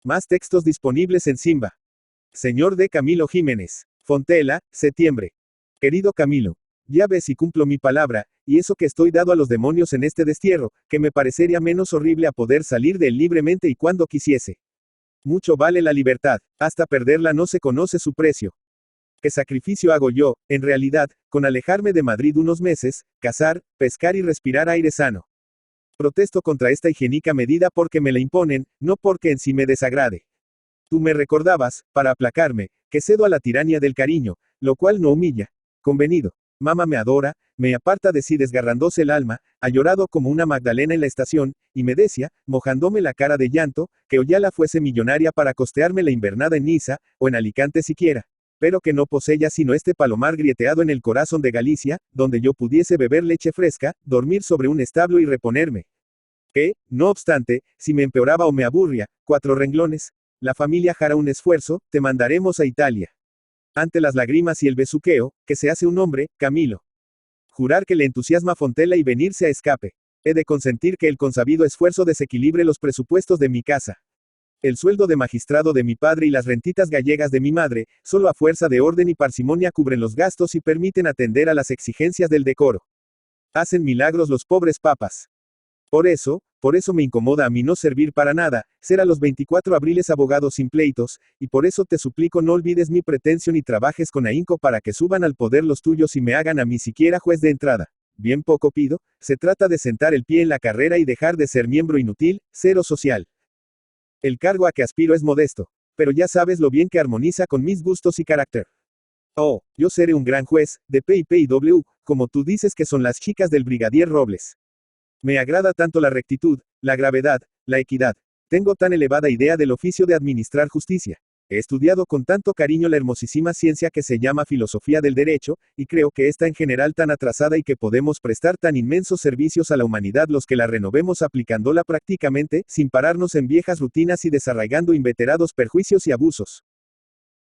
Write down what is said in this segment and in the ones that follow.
Más textos disponibles en Simba. Señor D. Camilo Jiménez. Fontela, septiembre. Querido Camilo. Ya ves si cumplo mi palabra, y eso que estoy dado a los demonios en este destierro, que me parecería menos horrible a poder salir de él libremente y cuando quisiese. Mucho vale la libertad, hasta perderla no se conoce su precio. ¿Qué sacrificio hago yo, en realidad, con alejarme de Madrid unos meses, cazar, pescar y respirar aire sano? Protesto contra esta higiénica medida porque me la imponen, no porque en sí me desagrade. Tú me recordabas, para aplacarme, que cedo a la tiranía del cariño, lo cual no humilla. Convenido. Mamá me adora, me aparta de sí desgarrándose el alma, ha llorado como una Magdalena en la estación, y me decía, mojándome la cara de llanto, que Oyala fuese millonaria para costearme la invernada en Niza, o en Alicante siquiera, pero que no poseía sino este palomar grieteado en el corazón de Galicia, donde yo pudiese beber leche fresca, dormir sobre un establo y reponerme. Que, no obstante, si me empeoraba o me aburría, 4 renglones, la familia hará un esfuerzo, te mandaremos a Italia. Ante las lágrimas y el besuqueo, que se hace un hombre, Camilo. Jurar que le entusiasma Fontela y venirse a escape. He de consentir que el consabido esfuerzo desequilibre los presupuestos de mi casa. El sueldo de magistrado de mi padre y las rentitas gallegas de mi madre, solo a fuerza de orden y parsimonia cubren los gastos y permiten atender a las exigencias del decoro. Hacen milagros los pobres papas. Por eso me incomoda a mí no servir para nada, ser a los 24 abriles abogado sin pleitos, y por eso te suplico no olvides mi pretensión y trabajes con ahínco para que suban al poder los tuyos y me hagan a mí siquiera juez de entrada. Bien poco pido, se trata de sentar el pie en la carrera y dejar de ser miembro inútil, cero social. El cargo a que aspiro es modesto, pero ya sabes lo bien que armoniza con mis gustos y carácter. Oh, yo seré un gran juez, de P&W, como tú dices que son las chicas del brigadier Robles. Me agrada tanto la rectitud, la gravedad, la equidad. Tengo tan elevada idea del oficio de administrar justicia. He estudiado con tanto cariño la hermosísima ciencia que se llama filosofía del derecho, y creo que está en general tan atrasada y que podemos prestar tan inmensos servicios a la humanidad los que la renovemos aplicándola prácticamente, sin pararnos en viejas rutinas y desarraigando inveterados perjuicios y abusos.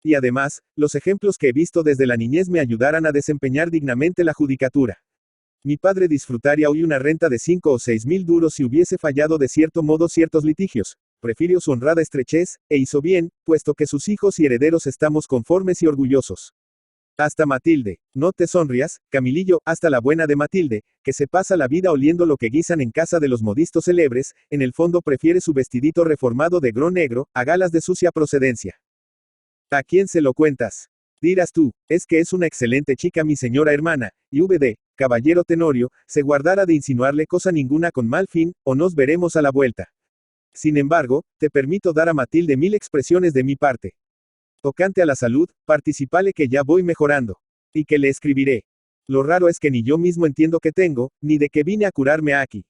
Y además, los ejemplos que he visto desde la niñez me ayudarán a desempeñar dignamente la judicatura. Mi padre disfrutaría hoy una renta de 5 o 6 mil duros si hubiese fallado de cierto modo ciertos litigios. Prefirió su honrada estrechez, e hizo bien, puesto que sus hijos y herederos estamos conformes y orgullosos. Hasta Matilde, no te sonrías, Camilillo, hasta la buena de Matilde, que se pasa la vida oliendo lo que guisan en casa de los modistos celebres, en el fondo prefiere su vestidito reformado de grón negro, a galas de sucia procedencia. ¿A quién se lo cuentas? Dirás tú, es que es una excelente chica mi señora hermana, y VD, caballero Tenorio, se guardara de insinuarle cosa ninguna con mal fin, o nos veremos a la vuelta. Sin embargo, te permito dar a Matilde 1000 expresiones de mi parte. Tocante a la salud, participale que ya voy mejorando. Y que le escribiré. Lo raro es que ni yo mismo entiendo que tengo, ni de que vine a curarme aquí.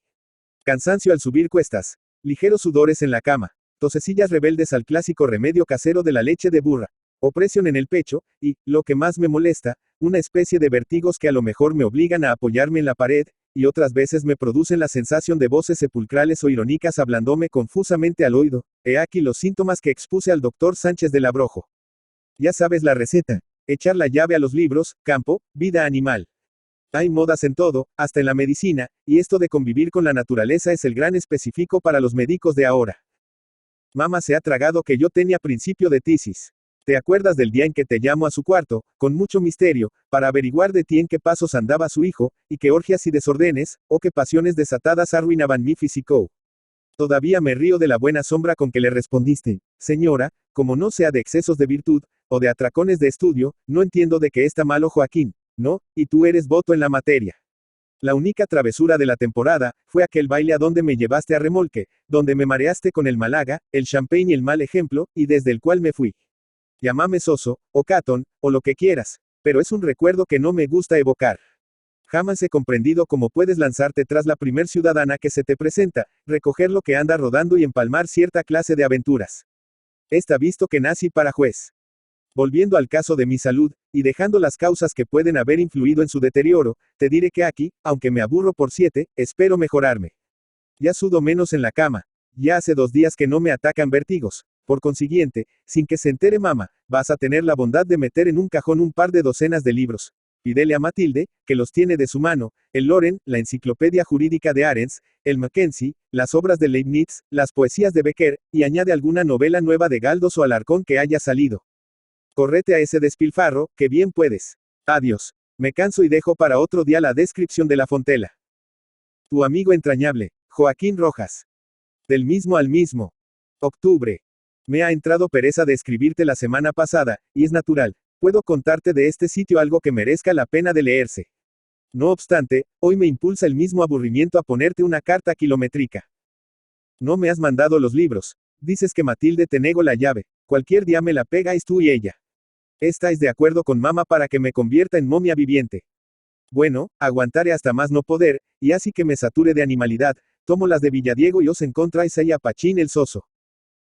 Cansancio al subir cuestas. Ligeros sudores en la cama. Tosecillas rebeldes al clásico remedio casero de la leche de burra. Opresión en el pecho, y, lo que más me molesta, una especie de vértigos que a lo mejor me obligan a apoyarme en la pared, y otras veces me producen la sensación de voces sepulcrales o irónicas hablándome confusamente al oído. He aquí los síntomas que expuse al doctor Sánchez del Abrojo. Ya sabes la receta. Echar la llave a los libros, campo, vida animal. Hay modas en todo, hasta en la medicina, y esto de convivir con la naturaleza es el gran específico para los médicos de ahora. Mamá se ha tragado que yo tenía principio de tisis. ¿Te acuerdas del día en que te llamo a su cuarto, con mucho misterio, para averiguar de ti en qué pasos andaba su hijo, y qué orgias y desórdenes, o qué pasiones desatadas arruinaban mi físico? Todavía me río de la buena sombra con que le respondiste, señora, como no sea de excesos de virtud, o de atracones de estudio, no entiendo de qué está malo Joaquín, ¿no? Y tú eres voto en la materia. La única travesura de la temporada, fue aquel baile a donde me llevaste a remolque, donde me mareaste con el Málaga, el champagne y el mal ejemplo, y desde el cual me fui. Llámame soso, o catón, o lo que quieras, pero es un recuerdo que no me gusta evocar. Jamás he comprendido cómo puedes lanzarte tras la primer ciudadana que se te presenta, recoger lo que anda rodando y empalmar cierta clase de aventuras. Está visto que nací para juez. Volviendo al caso de mi salud, y dejando las causas que pueden haber influido en su deterioro, te diré que aquí, aunque me aburro por 7, espero mejorarme. Ya sudo menos en la cama. Ya hace 2 días que no me atacan vértigos. Por consiguiente, sin que se entere mamá, vas a tener la bondad de meter en un cajón un par de docenas de libros. Pídele a Matilde, que los tiene de su mano, el Loren, la enciclopedia jurídica de Arens, el Mackenzie, las obras de Leibniz, las poesías de Becker, y añade alguna novela nueva de Galdós o Alarcón que haya salido. Correte a ese despilfarro, que bien puedes. Adiós. Me canso y dejo para otro día la descripción de la Fontela. Tu amigo entrañable, Joaquín Rojas. Del mismo al mismo. Octubre. Me ha entrado pereza de escribirte la semana pasada, y es natural. Puedo contarte de este sitio algo que merezca la pena de leerse. No obstante, hoy me impulsa el mismo aburrimiento a ponerte una carta kilométrica. No me has mandado los libros. Dices que Matilde te negó la llave. Cualquier día me la pegáis tú y ella. ¿Estáis de acuerdo con mamá para que me convierta en momia viviente? Bueno, aguantaré hasta más no poder, y así que me sature de animalidad, tomo las de Villadiego y os encontráis ahí a Pachín el Soso.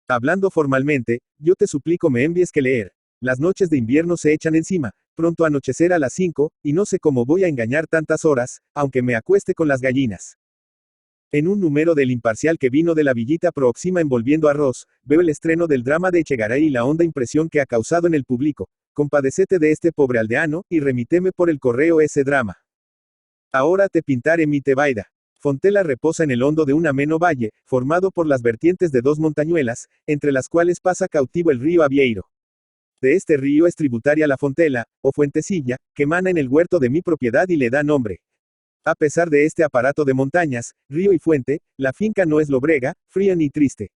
Hablando formalmente, yo te suplico me envíes que leer. Las noches de invierno se echan encima, pronto anochecer a las 5, y no sé cómo voy a engañar tantas horas, aunque me acueste con las gallinas. En un número del Imparcial que vino de la Villita Próxima envolviendo arroz, veo el estreno del drama de Echegaray y la honda impresión que ha causado en el público. Compadecete de este pobre aldeano, y remíteme por el correo ese drama. Ahora te pintaré mi Tebaida. Fontela reposa en el hondo de un ameno valle, formado por las vertientes de dos montañuelas, entre las cuales pasa cautivo el río Avieiro. De este río es tributaria la Fontela, o Fuentecilla, que emana en el huerto de mi propiedad y le da nombre. A pesar de este aparato de montañas, río y fuente, la finca no es lobrega, fría ni triste.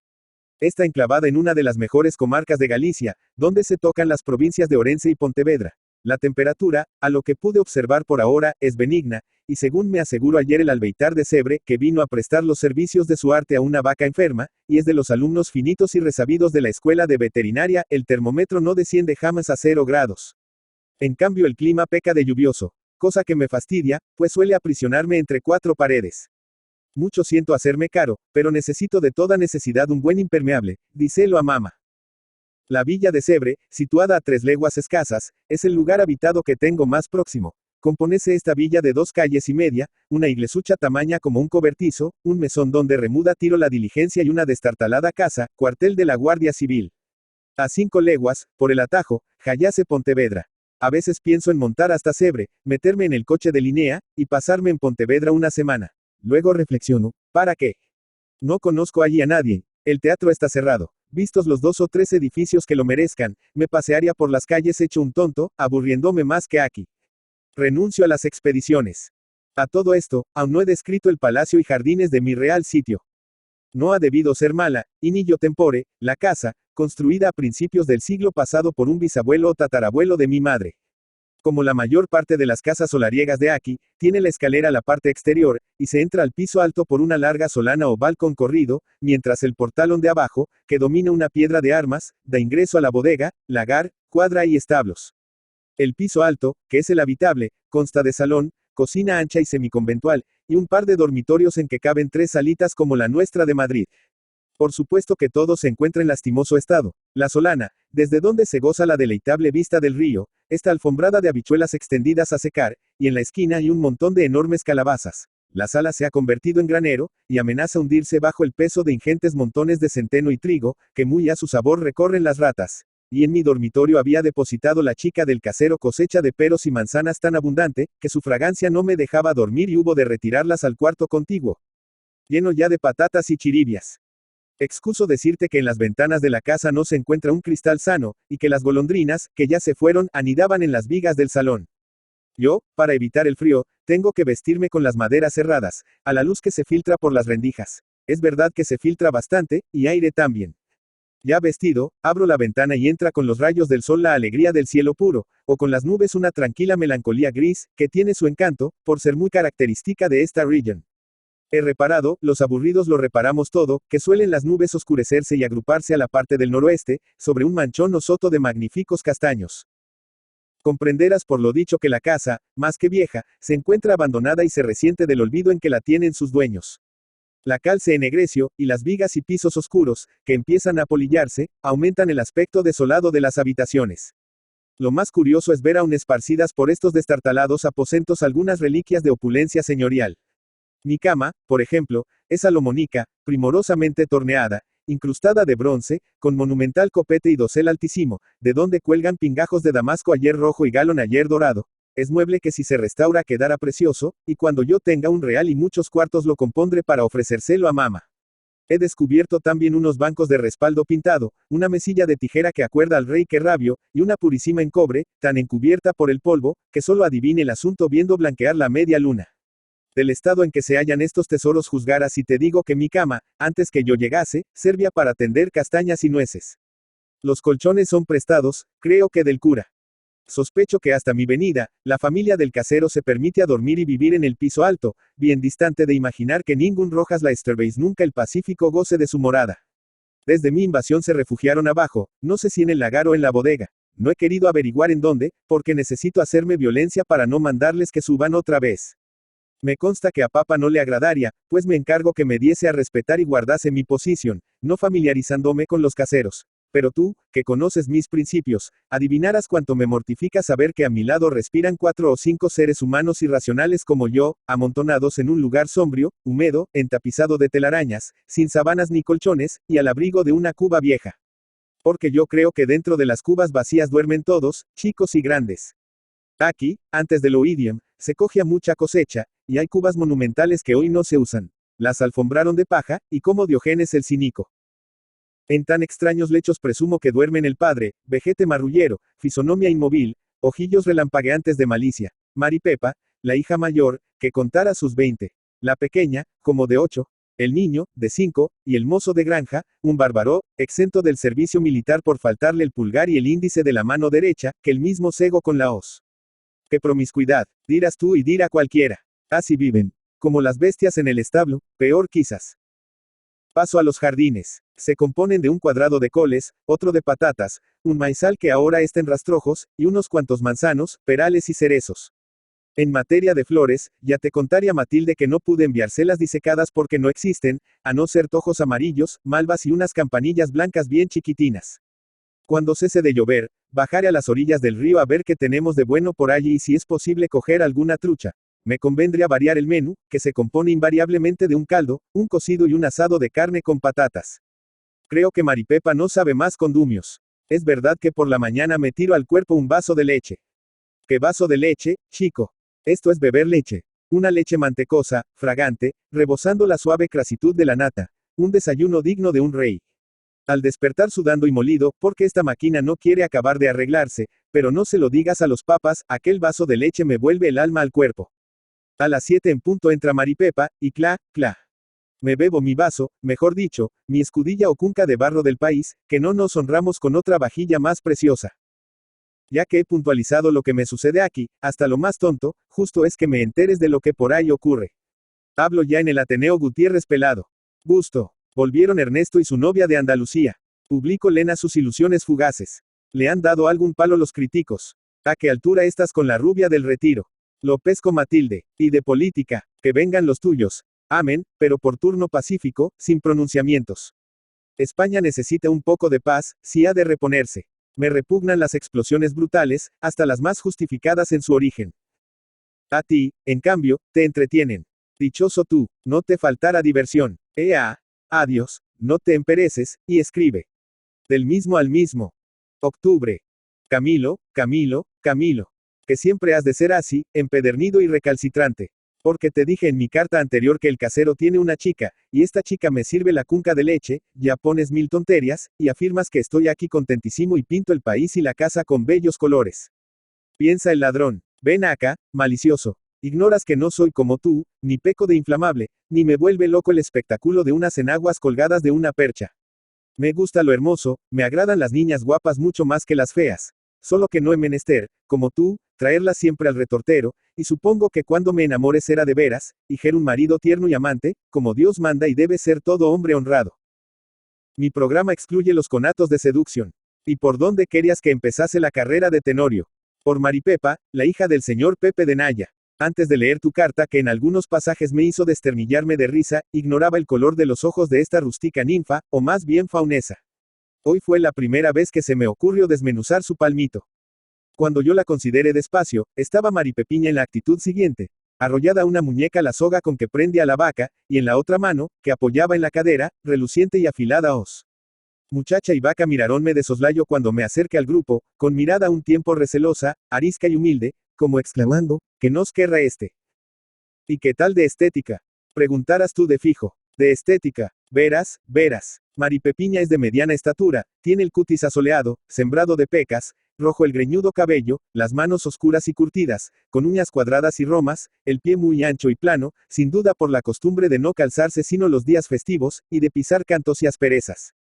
Está enclavada en una de las mejores comarcas de Galicia, donde se tocan las provincias de Orense y Pontevedra. La temperatura, a lo que pude observar por ahora, es benigna, y según me aseguró ayer el albeitar de Cebre, que vino a prestar los servicios de su arte a una vaca enferma, y es de los alumnos finitos y resabidos de la escuela de veterinaria, el termómetro no desciende jamás a 0 grados. En cambio el clima peca de lluvioso, cosa que me fastidia, pues suele aprisionarme entre 4 paredes. Mucho siento hacerme caro, pero necesito de toda necesidad un buen impermeable, díselo a mamá. La villa de Cebre, situada a 3 leguas escasas, es el lugar habitado que tengo más próximo. Componece esta villa de 2 calles y media, una iglesucha tamaña como un cobertizo, un mesón donde remuda tiro la diligencia y una destartalada casa, cuartel de la Guardia Civil. A 5 leguas, por el atajo, yace Pontevedra. A veces pienso en montar hasta Cebre, meterme en el coche de Linea, y pasarme en Pontevedra una semana. Luego reflexiono, ¿para qué? No conozco allí a nadie, el teatro está cerrado. Vistos los 2 o 3 edificios que lo merezcan, me pasearía por las calles hecho un tonto, aburriéndome más que aquí. Renuncio a las expediciones. A todo esto, aún no he descrito el palacio y jardines de mi real sitio. No ha debido ser mala, inillo tempore, la casa, construida a principios del siglo pasado por un bisabuelo o tatarabuelo de mi madre. Como la mayor parte de las casas solariegas de aquí, tiene la escalera a la parte exterior, y se entra al piso alto por una larga solana o balcón corrido, mientras el portalón de abajo, que domina una piedra de armas, da ingreso a la bodega, lagar, cuadra y establos. El piso alto, que es el habitable, consta de salón, cocina ancha y semiconventual, y un par de dormitorios en que caben 3 salitas como la nuestra de Madrid. Por supuesto que todo se encuentra en lastimoso estado. La solana, desde donde se goza la deleitable vista del río, está alfombrada de habichuelas extendidas a secar, y en la esquina hay un montón de enormes calabazas. La sala se ha convertido en granero, y amenaza hundirse bajo el peso de ingentes montones de centeno y trigo, que muy a su sabor recorren las ratas. Y en mi dormitorio había depositado la chica del casero cosecha de peros y manzanas tan abundante, que su fragancia no me dejaba dormir y hubo de retirarlas al cuarto contiguo. Lleno ya de patatas y chiribias. Excuso decirte que en las ventanas de la casa no se encuentra un cristal sano, y que las golondrinas, que ya se fueron, anidaban en las vigas del salón. Yo, para evitar el frío, tengo que vestirme con las maderas cerradas, a la luz que se filtra por las rendijas. Es verdad que se filtra bastante, y aire también. Ya vestido, abro la ventana y entra con los rayos del sol la alegría del cielo puro, o con las nubes una tranquila melancolía gris, que tiene su encanto, por ser muy característica de esta región. He reparado, los aburridos lo reparamos todo, que suelen las nubes oscurecerse y agruparse a la parte del noroeste, sobre un manchón o soto de magníficos castaños. Comprenderás por lo dicho que la casa, más que vieja, se encuentra abandonada y se resiente del olvido en que la tienen sus dueños. La cal se ennegreció, y las vigas y pisos oscuros, que empiezan a apolillarse, aumentan el aspecto desolado de las habitaciones. Lo más curioso es ver aún esparcidas por estos destartalados aposentos algunas reliquias de opulencia señorial. Mi cama, por ejemplo, es salomónica, primorosamente torneada, incrustada de bronce, con monumental copete y dosel altísimo, de donde cuelgan pingajos de damasco ayer rojo y galón ayer dorado, Es mueble que si se restaura quedará precioso, y cuando yo tenga un real y muchos cuartos lo compondré para ofrecérselo a mamá. He descubierto también unos bancos de respaldo pintado, una mesilla de tijera que acuerda al rey que rabio, y una purísima en cobre, tan encubierta por el polvo, que solo adivine el asunto viendo blanquear la media luna. Del estado en que se hallan estos tesoros juzgarás si te digo que mi cama, antes que yo llegase, servía para tender castañas y nueces. Los colchones son prestados, creo que del cura. Sospecho que hasta mi venida, la familia del casero se permite a dormir y vivir en el piso alto, bien distante de imaginar que ningún Rojas Leicesterbase nunca el Pacífico goce de su morada. Desde mi invasión se refugiaron abajo, no sé si en el lagar o en la bodega. No he querido averiguar en dónde, porque necesito hacerme violencia para no mandarles que suban otra vez. Me consta que a Papa no le agradaría, pues me encargo que me diese a respetar y guardase mi posición, no familiarizándome con los caseros. Pero tú, que conoces mis principios, adivinarás cuánto me mortifica saber que a mi lado respiran 4 o 5 seres humanos irracionales como yo, amontonados en un lugar sombrío, húmedo, entapizado de telarañas, sin sabanas ni colchones, y al abrigo de una cuba vieja. Porque yo creo que dentro de las cubas vacías duermen todos, chicos y grandes. Aquí, antes del Oidium, se cogía mucha cosecha, y hay cubas monumentales que hoy no se usan. Las alfombraron de paja, y como Diógenes el cínico. En tan extraños lechos presumo que duermen el padre, vejete marrullero, fisonomía inmóvil, ojillos relampagueantes de malicia, Maripepa, la hija mayor, que contara sus 20, la pequeña, como de 8, el niño, de 5, y el mozo de granja, un bárbaro, exento del servicio militar por faltarle el pulgar y el índice de la mano derecha, que el mismo cego con la hoz. ¡Qué promiscuidad! Dirás tú y dirá cualquiera. Así viven. Como las bestias en el establo, peor quizás. Paso a los jardines. Se componen de un cuadrado de coles, otro de patatas, un maizal que ahora está en rastrojos, y unos cuantos manzanos, perales y cerezos. En materia de flores, ya te contaría Matilde que no pude enviárselas disecadas porque no existen, a no ser tojos amarillos, malvas y unas campanillas blancas bien chiquitinas. Cuando cese de llover, bajaré a las orillas del río a ver qué tenemos de bueno por allí y si es posible coger alguna trucha. Me convendría variar el menú, que se compone invariablemente de un caldo, un cocido y un asado de carne con patatas. Creo que Maripepa no sabe más condumios. Es verdad que por la mañana me tiro al cuerpo un vaso de leche. ¿Qué vaso de leche, chico? Esto es beber leche. Una leche mantecosa, fragante, rebosando la suave crasitud de la nata. Un desayuno digno de un rey. Al despertar sudando y molido, porque esta máquina no quiere acabar de arreglarse, pero no se lo digas a los papas, aquel vaso de leche me vuelve el alma al cuerpo. A las 7 en punto entra Maripepa, y cla. Me bebo mi vaso, mejor dicho, mi escudilla o cunca de barro del país, que no nos honramos con otra vajilla más preciosa. Ya que he puntualizado lo que me sucede aquí, hasta lo más tonto, justo es que me enteres de lo que por ahí ocurre. Hablo ya en el Ateneo Gutiérrez Pelado. Gusto. Volvieron Ernesto y su novia de Andalucía. Publico Lena sus ilusiones fugaces. Le han dado algún palo los críticos. ¿A qué altura estás con la rubia del Retiro? Lo pesco Matilde. Y de política, que vengan los tuyos. Amén, pero por turno pacífico, sin pronunciamientos. España necesita un poco de paz, si ha de reponerse. Me repugnan las explosiones brutales, hasta las más justificadas en su origen. A ti, en cambio, te entretienen. Dichoso tú, no te faltará diversión. Adiós, no te empereces, y escribe. Del mismo al mismo. Octubre. Camilo. Que siempre has de ser así, empedernido y recalcitrante. Porque te dije en mi carta anterior que el casero tiene una chica, y esta chica me sirve la cunca de leche, ya pones mil tonterías, y afirmas que estoy aquí contentísimo y pinto el país y la casa con bellos colores. Piensa el ladrón. Ven acá, malicioso. Ignoras que no soy como tú, ni peco de inflamable, ni me vuelve loco el espectáculo de unas enaguas colgadas de una percha. Me gusta lo hermoso, me agradan las niñas guapas mucho más que las feas. Solo que no he menester, como tú, traerlas siempre al retortero, y supongo que cuando me enamore será de veras, y ser un marido tierno y amante, como Dios manda y debe ser todo hombre honrado. Mi programa excluye los conatos de seducción. ¿Y por dónde querías que empezase la carrera de Tenorio? Por Maripepa, la hija del señor Pepe de Naya. Antes de leer tu carta que en algunos pasajes me hizo desternillarme de risa, ignoraba el color de los ojos de esta rústica ninfa, o más bien faunesa. Hoy fue la primera vez que se me ocurrió desmenuzar su palmito. Cuando yo la consideré despacio, estaba Maripepiña en la actitud siguiente. Arrollada una muñeca la soga con que prende a la vaca, y en la otra mano, que apoyaba en la cadera, reluciente y afilada hoz. Muchacha y vaca miraronme de soslayo cuando me acerqué al grupo, con mirada un tiempo recelosa, arisca y humilde, como exclamando, ¿qué nos querrá este? ¿Y qué tal de estética? Preguntarás tú de fijo. De estética, verás. Maripepiña es de mediana estatura, tiene el cutis asoleado, sembrado de pecas, rojo el greñudo cabello, las manos oscuras y curtidas, con uñas cuadradas y romas, el pie muy ancho y plano, sin duda por la costumbre de no calzarse sino los días festivos, y de pisar cantos y asperezas.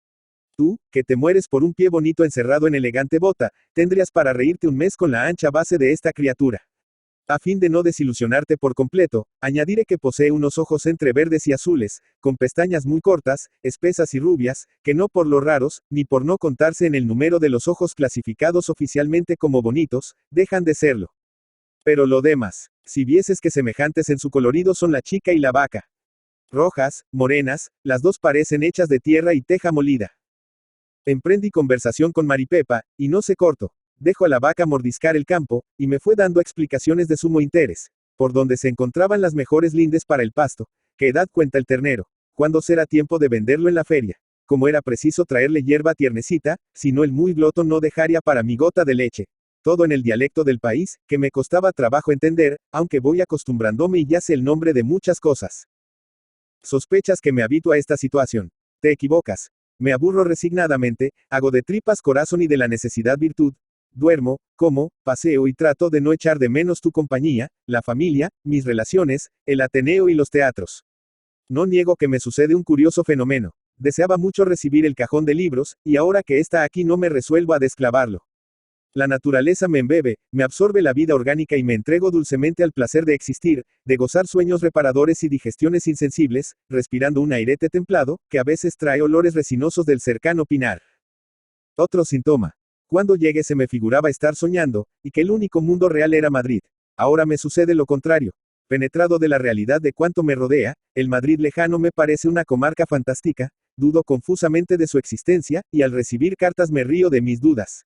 Tú, que te mueres por un pie bonito encerrado en elegante bota, tendrías para reírte un mes con la ancha base de esta criatura. A fin de no desilusionarte por completo, añadiré que posee unos ojos entre verdes y azules, con pestañas muy cortas, espesas y rubias, que no por lo raros, ni por no contarse en el número de los ojos clasificados oficialmente como bonitos, dejan de serlo. Pero lo demás, si vieses que semejantes en su colorido son la chica y la vaca. Rojas, morenas, las dos parecen hechas de tierra y teja molida. Emprendí conversación con Maripepa, y no se corto. Dejo a la vaca mordiscar el campo, y me fue dando explicaciones de sumo interés, por donde se encontraban las mejores lindes para el pasto, qué edad cuenta el ternero, cuándo será tiempo de venderlo en la feria, cómo era preciso traerle hierba tiernecita, si no el muy glotón no dejaría para mi gota de leche. Todo en el dialecto del país, que me costaba trabajo entender, aunque voy acostumbrándome y ya sé el nombre de muchas cosas. Sospechas que me habitúo a esta situación. Te equivocas. Me aburro resignadamente, hago de tripas corazón y de la necesidad virtud. Duermo, como, paseo y trato de no echar de menos tu compañía, la familia, mis relaciones, el Ateneo y los teatros. No niego que me sucede un curioso fenómeno. Deseaba mucho recibir el cajón de libros, y ahora que está aquí no me resuelvo a desclavarlo. La naturaleza me embebe, me absorbe la vida orgánica y me entrego dulcemente al placer de existir, de gozar sueños reparadores y digestiones insensibles, respirando un airete templado, que a veces trae olores resinosos del cercano pinar. Otro síntoma. Cuando llegué se me figuraba estar soñando, y que el único mundo real era Madrid. Ahora me sucede lo contrario. Penetrado de la realidad de cuanto me rodea, el Madrid lejano me parece una comarca fantástica, dudo confusamente de su existencia, y al recibir cartas me río de mis dudas.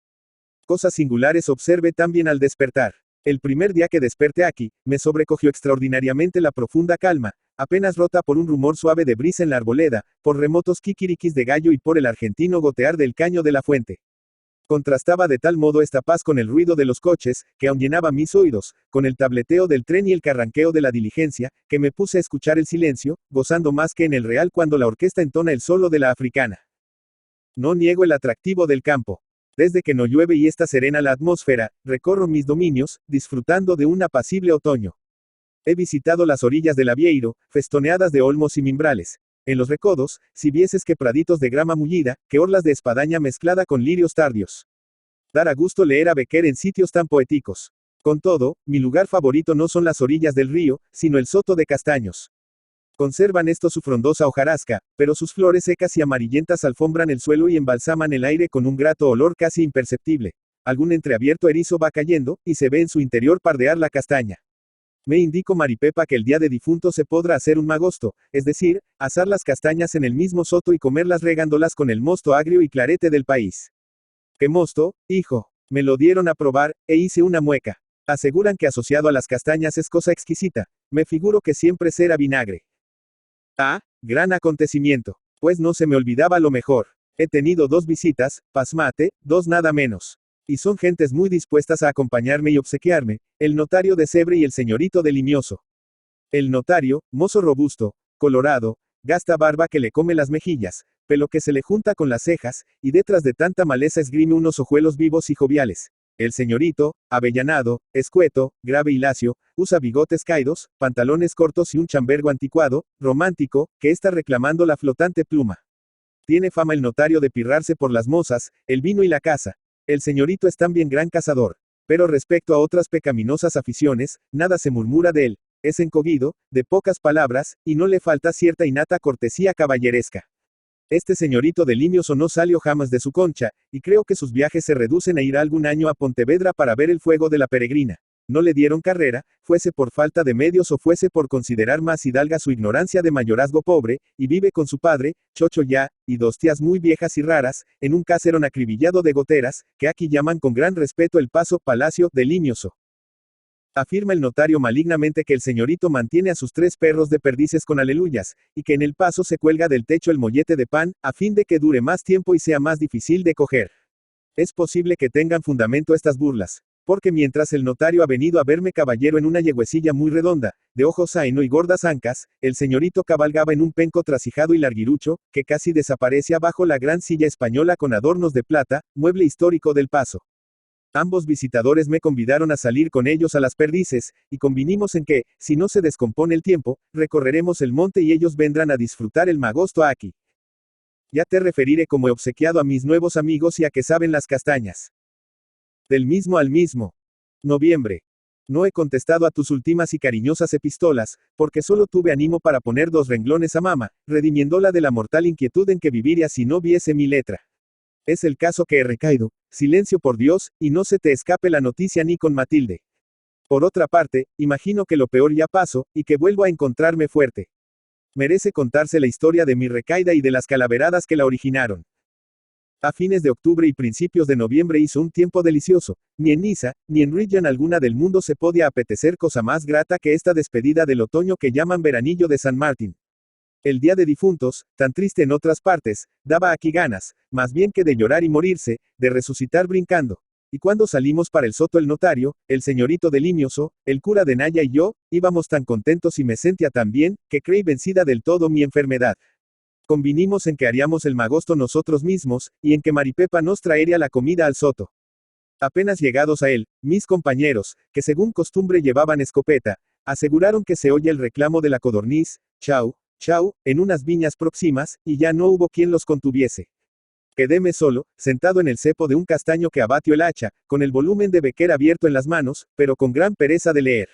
Cosas singulares observé también al despertar. El primer día que desperté aquí, me sobrecogió extraordinariamente la profunda calma, apenas rota por un rumor suave de brisa en la arboleda, por remotos kikirikis de gallo y por el argentino gotear del caño de la fuente. Contrastaba de tal modo esta paz con el ruido de los coches, que aún llenaba mis oídos, con el tableteo del tren y el carranqueo de la diligencia, que me puse a escuchar el silencio, gozando más que en el real cuando la orquesta entona el solo de la africana. No niego el atractivo del campo. Desde que no llueve y está serena la atmósfera, recorro mis dominios, disfrutando de un apacible otoño. He visitado las orillas del Avieiro, festoneadas de olmos y mimbrales. En los recodos, si vieses que praditos de grama mullida, que orlas de espadaña mezclada con lirios tardios. Dará gusto leer a Becker en sitios tan poéticos. Con todo, mi lugar favorito no son las orillas del río, sino el soto de castaños. Conservan esto su frondosa hojarasca, pero sus flores secas y amarillentas alfombran el suelo y embalsaman el aire con un grato olor casi imperceptible. Algún entreabierto erizo va cayendo, y se ve en su interior pardear la castaña. Me indicó Maripepa que el día de difunto se podrá hacer un magosto, es decir, asar las castañas en el mismo soto y comerlas regándolas con el mosto agrio y clarete del país. ¿Qué mosto, hijo? Me lo dieron a probar, e hice una mueca. Aseguran que asociado a las castañas es cosa exquisita. Me figuro que siempre será vinagre. Ah, gran acontecimiento. Pues no se me olvidaba lo mejor. He tenido 2 visitas, pasmate, 2 nada menos. Y son gentes muy dispuestas a acompañarme y obsequiarme, el notario de Cebre y el señorito de Limioso. El notario, mozo robusto, colorado, gasta barba que le come las mejillas, pelo que se le junta con las cejas, y detrás de tanta maleza esgrime unos ojuelos vivos y joviales. El señorito, avellanado, escueto, grave y lacio, usa bigotes caídos, pantalones cortos y un chambergo anticuado, romántico, que está reclamando la flotante pluma. Tiene fama el notario de pirrarse por las mozas, el vino y la caza. El señorito es también gran cazador. Pero respecto a otras pecaminosas aficiones, nada se murmura de él. Es encogido, de pocas palabras, y no le falta cierta innata cortesía caballeresca. Este señorito de Limioso no salió jamás de su concha, y creo que sus viajes se reducen a ir algún año a Pontevedra para ver el fuego de la peregrina. No le dieron carrera, fuese por falta de medios o fuese por considerar más hidalga su ignorancia de mayorazgo pobre, y vive con su padre, chocho ya, y 2 tías muy viejas y raras, en un caserón acribillado de goteras, que aquí llaman con gran respeto el Paso Palacio de Limioso. Afirma el notario malignamente que el señorito mantiene a sus 3 perros de perdices con aleluyas, y que en el paso se cuelga del techo el mollete de pan, a fin de que dure más tiempo y sea más difícil de coger. Es posible que tengan fundamento estas burlas. Porque mientras el notario ha venido a verme caballero en una yegüecilla muy redonda, de ojos zaino y gordas ancas, el señorito cabalgaba en un penco trasijado y larguirucho, que casi desaparece abajo la gran silla española con adornos de plata, mueble histórico del Paso. Ambos visitadores me convidaron a salir con ellos a las perdices, y convinimos en que, si no se descompone el tiempo, recorreremos el monte y ellos vendrán a disfrutar el magosto aquí. Ya te referiré como he obsequiado a mis nuevos amigos y a que saben las castañas. Del mismo al mismo. Noviembre. No he contestado a tus últimas y cariñosas epístolas, porque solo tuve ánimo para poner 2 renglones a mama, redimiéndola de la mortal inquietud en que viviría si no viese mi letra. Es el caso que he recaído, silencio por Dios, y no se te escape la noticia ni con Matilde. Por otra parte, imagino que lo peor ya pasó, y que vuelvo a encontrarme fuerte. Merece contarse la historia de mi recaída y de las calaveradas que la originaron. A fines de octubre y principios de noviembre hizo un tiempo delicioso, ni en Niza, ni en Reggian alguna del mundo se podía apetecer cosa más grata que esta despedida del otoño que llaman veranillo de San Martín. El día de difuntos, tan triste en otras partes, daba aquí ganas, más bien que de llorar y morirse, de resucitar brincando. Y cuando salimos para el soto el notario, el señorito de Limioso, el cura de Naya y yo, íbamos tan contentos y me sentía tan bien, que creí vencida del todo mi enfermedad. Convinimos en que haríamos el magosto nosotros mismos, y en que Maripepa nos traería la comida al soto. Apenas llegados a él, mis compañeros, que según costumbre llevaban escopeta, aseguraron que se oye el reclamo de la codorniz, chau, chau, en unas viñas próximas, y ya no hubo quien los contuviese. Quedéme solo, sentado en el cepo de un castaño que abatió el hacha, con el volumen de Becker abierto en las manos, pero con gran pereza de leer.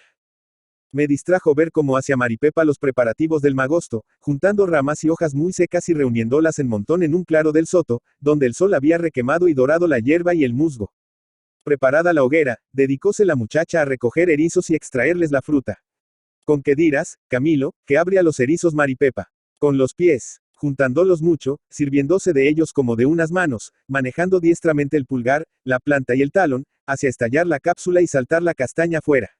Me distrajo ver cómo hacía Maripepa los preparativos del magosto, juntando ramas y hojas muy secas y reuniéndolas en montón en un claro del soto, donde el sol había requemado y dorado la hierba y el musgo. Preparada la hoguera, dedicóse la muchacha a recoger erizos y extraerles la fruta. ¿Con qué dirás, Camilo, que abre a los erizos Maripepa? Con los pies, juntándolos mucho, sirviéndose de ellos como de unas manos, manejando diestramente el pulgar, la planta y el talón, hacia estallar la cápsula y saltar la castaña fuera.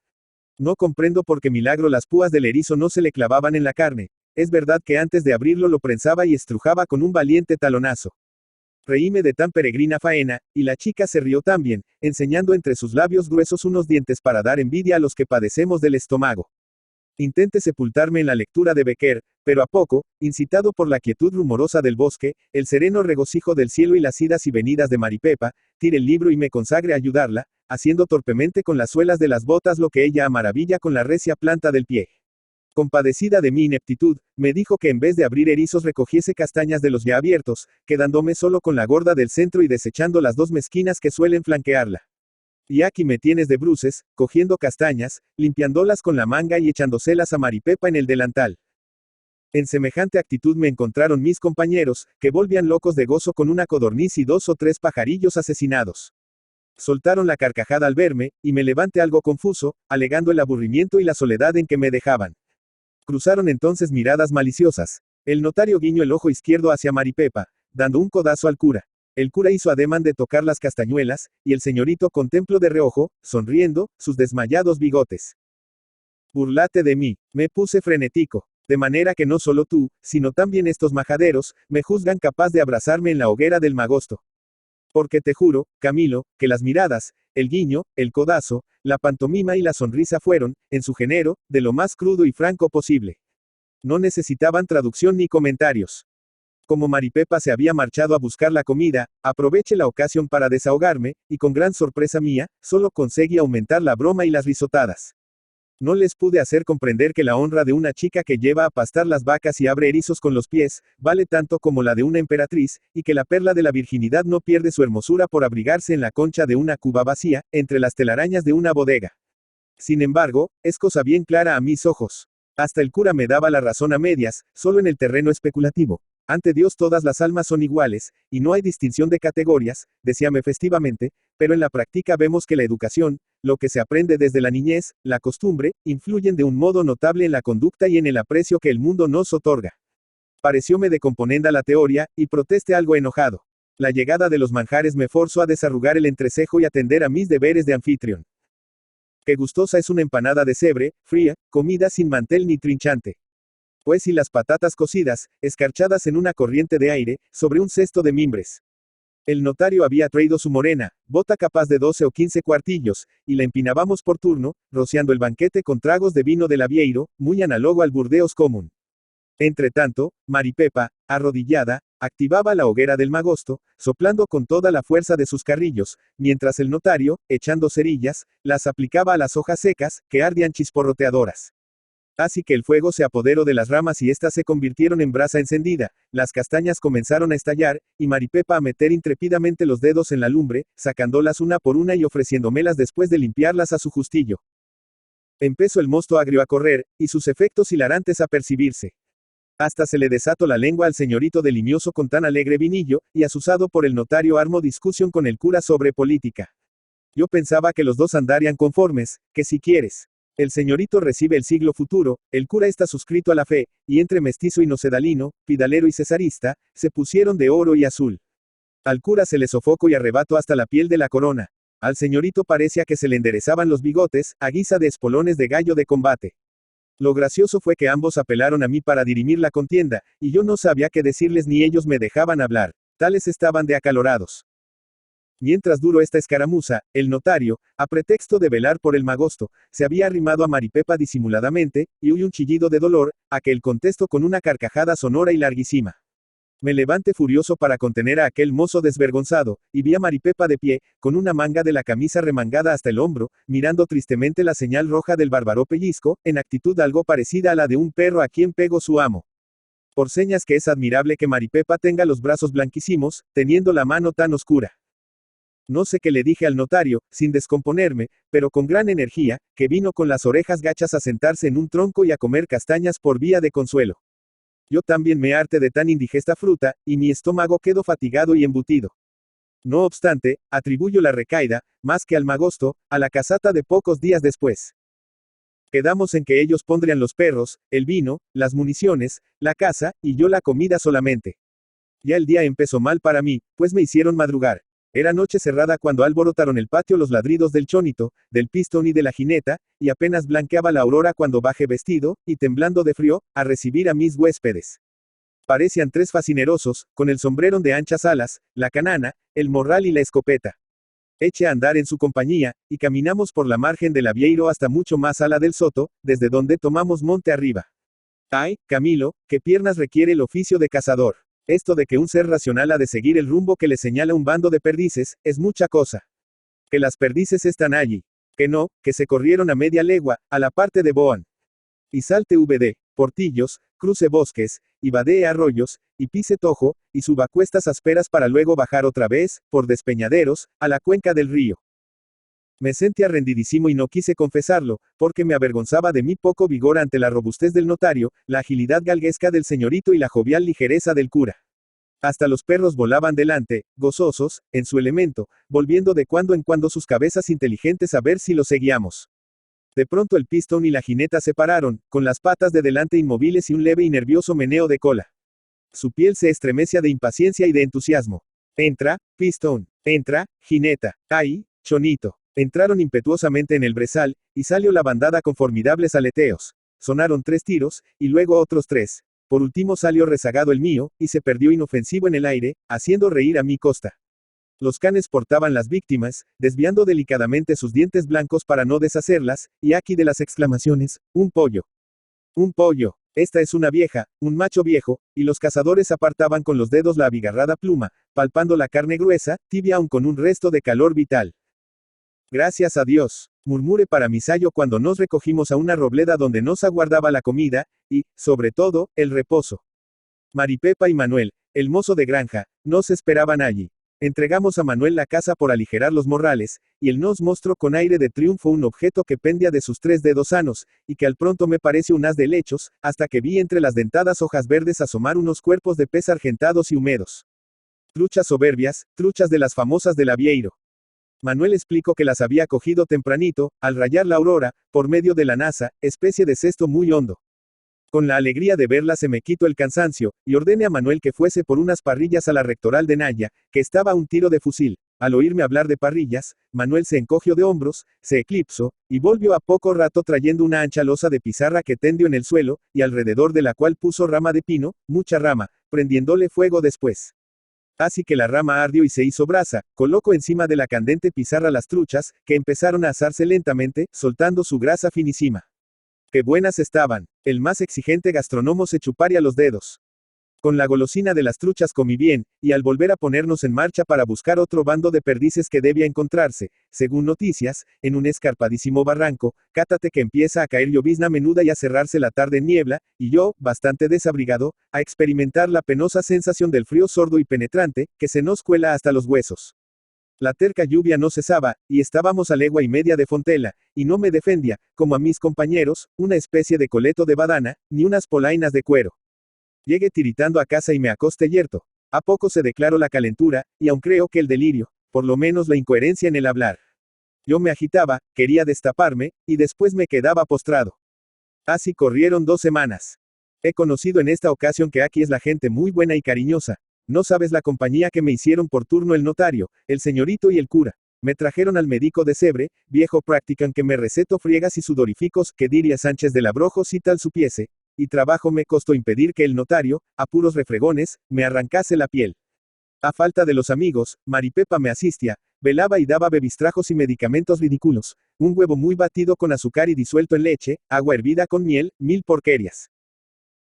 No comprendo por qué milagro las púas del erizo no se le clavaban en la carne. Es verdad que antes de abrirlo lo prensaba y estrujaba con un valiente talonazo. Reíme de tan peregrina faena, y la chica se rió también, enseñando entre sus labios gruesos unos dientes para dar envidia a los que padecemos del estómago. Intenté sepultarme en la lectura de Becker, pero a poco, incitado por la quietud rumorosa del bosque, el sereno regocijo del cielo y las idas y venidas de Maripepa, tiré el libro y me consagré a ayudarla, haciendo torpemente con las suelas de las botas lo que ella a maravilla con la recia planta del pie. Compadecida de mi ineptitud, me dijo que en vez de abrir erizos recogiese castañas de los ya abiertos, quedándome solo con la gorda del centro y desechando las 2 mezquinas que suelen flanquearla. Y aquí me tienes de bruces, cogiendo castañas, limpiándolas con la manga y echándoselas a Maripepa en el delantal. En semejante actitud me encontraron mis compañeros, que volvían locos de gozo con una codorniz y 2 o 3 pajarillos asesinados. Soltaron la carcajada al verme, y me levanté algo confuso, alegando el aburrimiento y la soledad en que me dejaban. Cruzaron entonces miradas maliciosas. El notario guiñó el ojo izquierdo hacia Maripepa, dando un codazo al cura. El cura hizo ademán de tocar las castañuelas, y el señorito contempló de reojo, sonriendo, sus desmayados bigotes. Burlate de mí, me puse frenético, de manera que no solo tú, sino también estos majaderos, me juzgan capaz de abrazarme en la hoguera del magosto. Porque te juro, Camilo, que las miradas, el guiño, el codazo, la pantomima y la sonrisa fueron, en su género, de lo más crudo y franco posible. No necesitaban traducción ni comentarios. Como Maripepa se había marchado a buscar la comida, aproveché la ocasión para desahogarme, y con gran sorpresa mía, solo conseguí aumentar la broma y las risotadas. No les pude hacer comprender que la honra de una chica que lleva a pastar las vacas y abre erizos con los pies, vale tanto como la de una emperatriz, y que la perla de la virginidad no pierde su hermosura por abrigarse en la concha de una cuba vacía, entre las telarañas de una bodega. Sin embargo, es cosa bien clara a mis ojos. Hasta el cura me daba la razón a medias, solo en el terreno especulativo. Ante Dios todas las almas son iguales, y no hay distinción de categorías, decíame festivamente, pero en la práctica vemos que la educación, lo que se aprende desde la niñez, la costumbre, influyen de un modo notable en la conducta y en el aprecio que el mundo nos otorga. Parecióme de componenda la teoría, y protesté algo enojado. La llegada de los manjares me forzó a desarrugar el entrecejo y atender a mis deberes de anfitrión. Qué gustosa es una empanada de cebre, fría, comida sin mantel ni trinchante. Pues y las patatas cocidas, escarchadas en una corriente de aire, sobre un cesto de mimbres. El notario había traído su morena, bota capaz de 12 o 15 cuartillos, y la empinábamos por turno, rociando el banquete con tragos de vino del Avieiro, muy análogo al Burdeos común. Entretanto, Maripepa, arrodillada, activaba la hoguera del magosto, soplando con toda la fuerza de sus carrillos, mientras el notario, echando cerillas, las aplicaba a las hojas secas, que ardían chisporroteadoras. Así que el fuego se apoderó de las ramas y éstas se convirtieron en brasa encendida, las castañas comenzaron a estallar, y Maripepa a meter intrépidamente los dedos en la lumbre, sacándolas una por una y ofreciéndomelas después de limpiarlas a su justillo. Empezó el mosto agrio a correr, y sus efectos hilarantes a percibirse. Hasta se le desató la lengua al señorito de Limioso con tan alegre vinillo, y asusado por el notario armó discusión con el cura sobre política. Yo pensaba que los dos andarían conformes, que si quieres. El señorito recibe el siglo futuro, el cura está suscrito a la fe, y entre mestizo y nocedalino, pidalero y cesarista, se pusieron de oro y azul. Al cura se le sofocó y arrebató hasta la piel de la corona. Al señorito parecía que se le enderezaban los bigotes, a guisa de espolones de gallo de combate. Lo gracioso fue que ambos apelaron a mí para dirimir la contienda, y yo no sabía qué decirles ni ellos me dejaban hablar, tales estaban de acalorados. Mientras duró esta escaramuza, el notario, a pretexto de velar por el magosto, se había arrimado a Maripepa disimuladamente, y hubo un chillido de dolor, a que él contestó con una carcajada sonora y larguísima. Me levanté furioso para contener a aquel mozo desvergonzado, y vi a Maripepa de pie, con una manga de la camisa remangada hasta el hombro, mirando tristemente la señal roja del bárbaro pellizco, en actitud algo parecida a la de un perro a quien pegó su amo. Por señas que es admirable que Maripepa tenga los brazos blanquísimos, teniendo la mano tan oscura. No sé qué le dije al notario, sin descomponerme, pero con gran energía, que vino con las orejas gachas a sentarse en un tronco y a comer castañas por vía de consuelo. Yo también me harté de tan indigesta fruta, y mi estómago quedó fatigado y embutido. No obstante, atribuyo la recaída, más que al magosto, a la casata de pocos días después. Quedamos en que ellos pondrían los perros, el vino, las municiones, la casa, y yo la comida solamente. Ya el día empezó mal para mí, pues me hicieron madrugar. Era noche cerrada cuando alborotaron el patio los ladridos del chonito, del pistón y de la jineta, y apenas blanqueaba la aurora cuando bajé vestido, y temblando de frío, a recibir a mis huéspedes. Parecían tres facinerosos, con el sombrero de anchas alas, la canana, el morral y la escopeta. Eché a andar en su compañía, y caminamos por la margen del Avieiro hasta mucho más ala del soto, desde donde tomamos monte arriba. Ay, Camilo, qué piernas requiere el oficio de cazador. Esto de que un ser racional ha de seguir el rumbo que le señala un bando de perdices, es mucha cosa. Que las perdices están allí. Que no, que se corrieron a media legua, a la parte de Boan. Y salte vd, portillos, cruce bosques, y vadee arroyos, y pise tojo, y suba cuestas asperas para luego bajar otra vez, por despeñaderos, a la cuenca del río. Me sentí arrendidísimo y no quise confesarlo, porque me avergonzaba de mi poco vigor ante la robustez del notario, la agilidad galguesca del señorito y la jovial ligereza del cura. Hasta los perros volaban delante, gozosos, en su elemento, volviendo de cuando en cuando sus cabezas inteligentes a ver si los seguíamos. De pronto el pistón y la jineta se pararon, con las patas de delante inmóviles y un leve y nervioso meneo de cola. Su piel se estremecía de impaciencia y de entusiasmo. Entra, pistón. Entra, jineta. Ahí, chonito. Entraron impetuosamente en el brezal, y salió la bandada con formidables aleteos. Sonaron 3 tiros, y luego otros 3. Por último salió rezagado el mío, y se perdió inofensivo en el aire, haciendo reír a mi costa. Los canes portaban las víctimas, desviando delicadamente sus dientes blancos para no deshacerlas, y aquí de las exclamaciones, un pollo. Un pollo. Esta es una vieja, un macho viejo, y los cazadores apartaban con los dedos la abigarrada pluma, palpando la carne gruesa, tibia aún con un resto de calor vital. Gracias a Dios, murmuré para mi sayo cuando nos recogimos a una robleda donde nos aguardaba la comida, y, sobre todo, el reposo. Maripepa y Manuel, el mozo de granja, nos esperaban allí. Entregamos a Manuel la casa por aligerar los morrales, y él nos mostró con aire de triunfo un objeto que pendía de sus 3 dedos sanos, y que al pronto me pareció un haz de helechos, hasta que vi entre las dentadas hojas verdes asomar unos cuerpos de pez argentados y húmedos. Truchas soberbias, truchas de las famosas del Avieiro. Manuel explicó que las había cogido tempranito, al rayar la aurora, por medio de la nasa, especie de cesto muy hondo. Con la alegría de verla se me quitó el cansancio, y ordené a Manuel que fuese por unas parrillas a la rectoral de Naya, que estaba a un tiro de fusil. Al oírme hablar de parrillas, Manuel se encogió de hombros, se eclipsó, y volvió a poco rato trayendo una ancha losa de pizarra que tendió en el suelo, y alrededor de la cual puso rama de pino, mucha rama, prendiéndole fuego después. Así que la rama ardió y se hizo brasa, coloco encima de la candente pizarra las truchas, que empezaron a asarse lentamente, soltando su grasa finísima. ¡Qué buenas estaban! El más exigente gastrónomo se chuparía los dedos. Con la golosina de las truchas comí bien, y al volver a ponernos en marcha para buscar otro bando de perdices que debía encontrarse, según noticias, en un escarpadísimo barranco, cátate que empieza a caer llovizna menuda y a cerrarse la tarde en niebla, y yo, bastante desabrigado, a experimentar la penosa sensación del frío sordo y penetrante, que se nos cuela hasta los huesos. La terca lluvia no cesaba, y estábamos a legua y media de Fontela, y no me defendía, como a mis compañeros, una especie de coleto de badana, ni unas polainas de cuero. Llegué tiritando a casa y me acosté yerto. A poco se declaró la calentura, y aun creo que el delirio, por lo menos la incoherencia en el hablar. Yo me agitaba, quería destaparme, y después me quedaba postrado. Así corrieron 2 semanas. He conocido en esta ocasión que aquí es la gente muy buena y cariñosa. No sabes la compañía que me hicieron por turno el notario, el señorito y el cura. Me trajeron al médico de Cebre, viejo practican que me recetó friegas y sudorificos, que diría Sánchez del Abrojo si tal supiese. Y trabajo me costó impedir que el notario, a puros refregones, me arrancase la piel. A falta de los amigos, Maripepa me asistía, velaba y daba bebistrajos y medicamentos ridículos, un huevo muy batido con azúcar y disuelto en leche, agua hervida con miel, 1000 porquerías.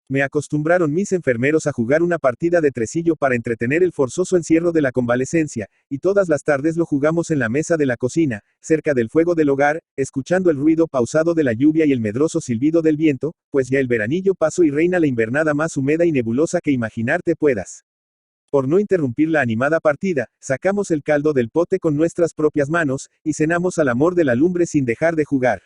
Me acostumbraron mis enfermeros a jugar una partida de tresillo para entretener el forzoso encierro de la convalecencia, y todas las tardes lo jugamos en la mesa de la cocina, cerca del fuego del hogar, escuchando el ruido pausado de la lluvia y el medroso silbido del viento, pues ya el veranillo pasó y reina la invernada más húmeda y nebulosa que imaginarte puedas. Por no interrumpir la animada partida, sacamos el caldo del pote con nuestras propias manos, y cenamos al amor de la lumbre sin dejar de jugar.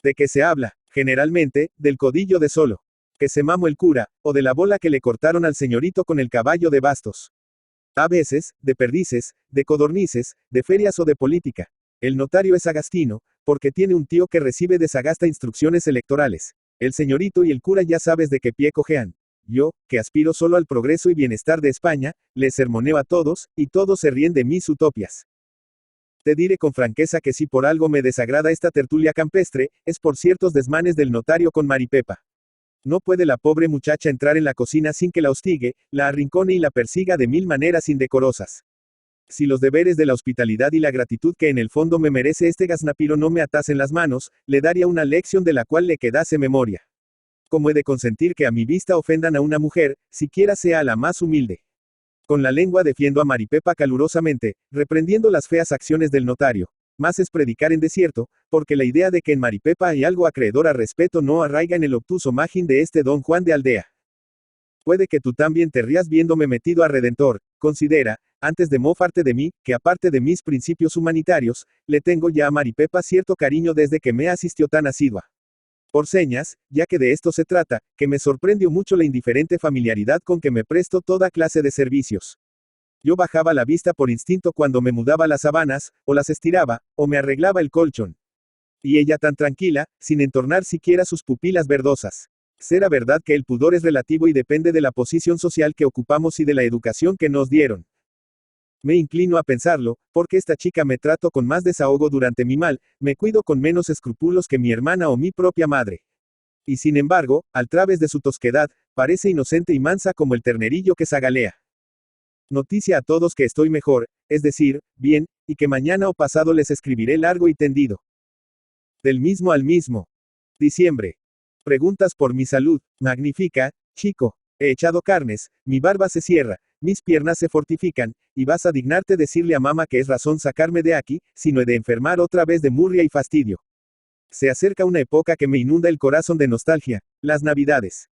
¿De qué se habla? Generalmente, del codillo de Solo. Que se mamó el cura, o de la bola que le cortaron al señorito con el caballo de bastos. A veces, de perdices, de codornices, de ferias o de política. El notario es agastino, porque tiene un tío que recibe de Sagasta instrucciones electorales. El señorito y el cura ya sabes de qué pie cojean. Yo, que aspiro solo al progreso y bienestar de España, les sermoneo a todos, y todos se ríen de mis utopias. Te diré con franqueza que si por algo me desagrada esta tertulia campestre, es por ciertos desmanes del notario con Maripepa. No puede la pobre muchacha entrar en la cocina sin que la hostigue, la arrincone y la persiga de 1000 maneras indecorosas. Si los deberes de la hospitalidad y la gratitud que en el fondo me merece este gaznapiro no me atasen las manos, le daría una lección de la cual le quedase memoria. ¿Cómo he de consentir que a mi vista ofendan a una mujer, siquiera sea la más humilde? Con la lengua defiendo a Maripepa calurosamente, reprendiendo las feas acciones del notario. Más es predicar en desierto, porque la idea de que en Maripepa hay algo acreedor a respeto no arraiga en el obtuso magín de este don Juan de Aldea. Puede que tú también te rías viéndome metido a Redentor, considera, antes de mofarte de mí, que aparte de mis principios humanitarios, le tengo ya a Maripepa cierto cariño desde que me asistió tan asidua. Por señas, ya que de esto se trata, que me sorprendió mucho la indiferente familiaridad con que me presto toda clase de servicios. Yo bajaba la vista por instinto cuando me mudaba las sábanas, o las estiraba, o me arreglaba el colchón. Y ella tan tranquila, sin entornar siquiera sus pupilas verdosas. Será verdad que el pudor es relativo y depende de la posición social que ocupamos y de la educación que nos dieron. Me inclino a pensarlo, porque esta chica me trato con más desahogo durante mi mal, me cuido con menos escrúpulos que mi hermana o mi propia madre. Y sin embargo, al través de su tosquedad, parece inocente y mansa como el ternerillo que zagalea. Noticia a todos que estoy mejor, es decir, bien, y que mañana o pasado les escribiré largo y tendido. Del mismo al mismo. Diciembre. Preguntas por mi salud. Magnífica, chico. He echado carnes, mi barba se cierra, mis piernas se fortifican, y vas a dignarte decirle a mamá que es razón sacarme de aquí, sino he de enfermar otra vez de murria y fastidio. Se acerca una época que me inunda el corazón de nostalgia, las Navidades.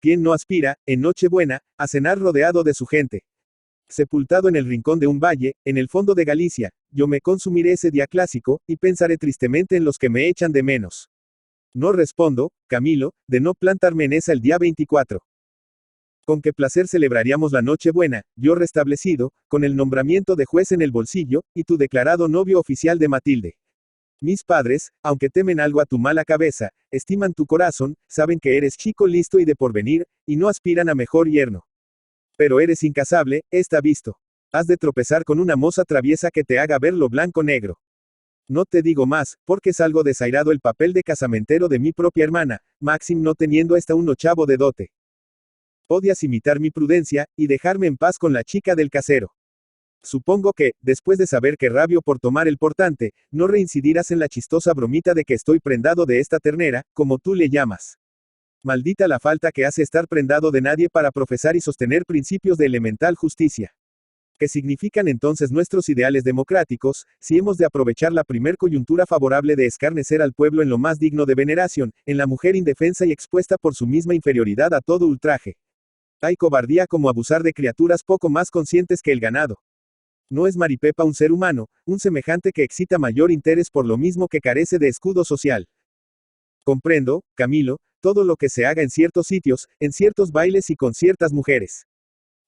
¿Quién no aspira, en Nochebuena, a cenar rodeado de su gente? Sepultado en el rincón de un valle, en el fondo de Galicia, yo me consumiré ese día clásico, y pensaré tristemente en los que me echan de menos. No respondo, Camilo, de no plantarme en esa el día 24. Con qué placer celebraríamos la Nochebuena, yo restablecido, con el nombramiento de juez en el bolsillo, y tu declarado novio oficial de Matilde. Mis padres, aunque temen algo a tu mala cabeza, estiman tu corazón, saben que eres chico listo y de porvenir, y no aspiran a mejor yerno. Pero eres incasable, está visto. Has de tropezar con una moza traviesa que te haga ver lo blanco negro. No te digo más, porque es algo desairado el papel de casamentero de mi propia hermana, Maxim no teniendo hasta un ochavo de dote. Odias imitar mi prudencia, y dejarme en paz con la chica del casero. Supongo que, después de saber que rabio por tomar el portante, no reincidirás en la chistosa bromita de que estoy prendado de esta ternera, como tú le llamas. Maldita la falta que hace estar prendado de nadie para profesar y sostener principios de elemental justicia. ¿Qué significan entonces nuestros ideales democráticos, si hemos de aprovechar la primer coyuntura favorable de escarnecer al pueblo en lo más digno de veneración, en la mujer indefensa y expuesta por su misma inferioridad a todo ultraje? Hay cobardía como abusar de criaturas poco más conscientes que el ganado. ¿No es Maripepa un ser humano, un semejante que excita mayor interés por lo mismo que carece de escudo social? Comprendo, Camilo, todo lo que se haga en ciertos sitios, en ciertos bailes y con ciertas mujeres.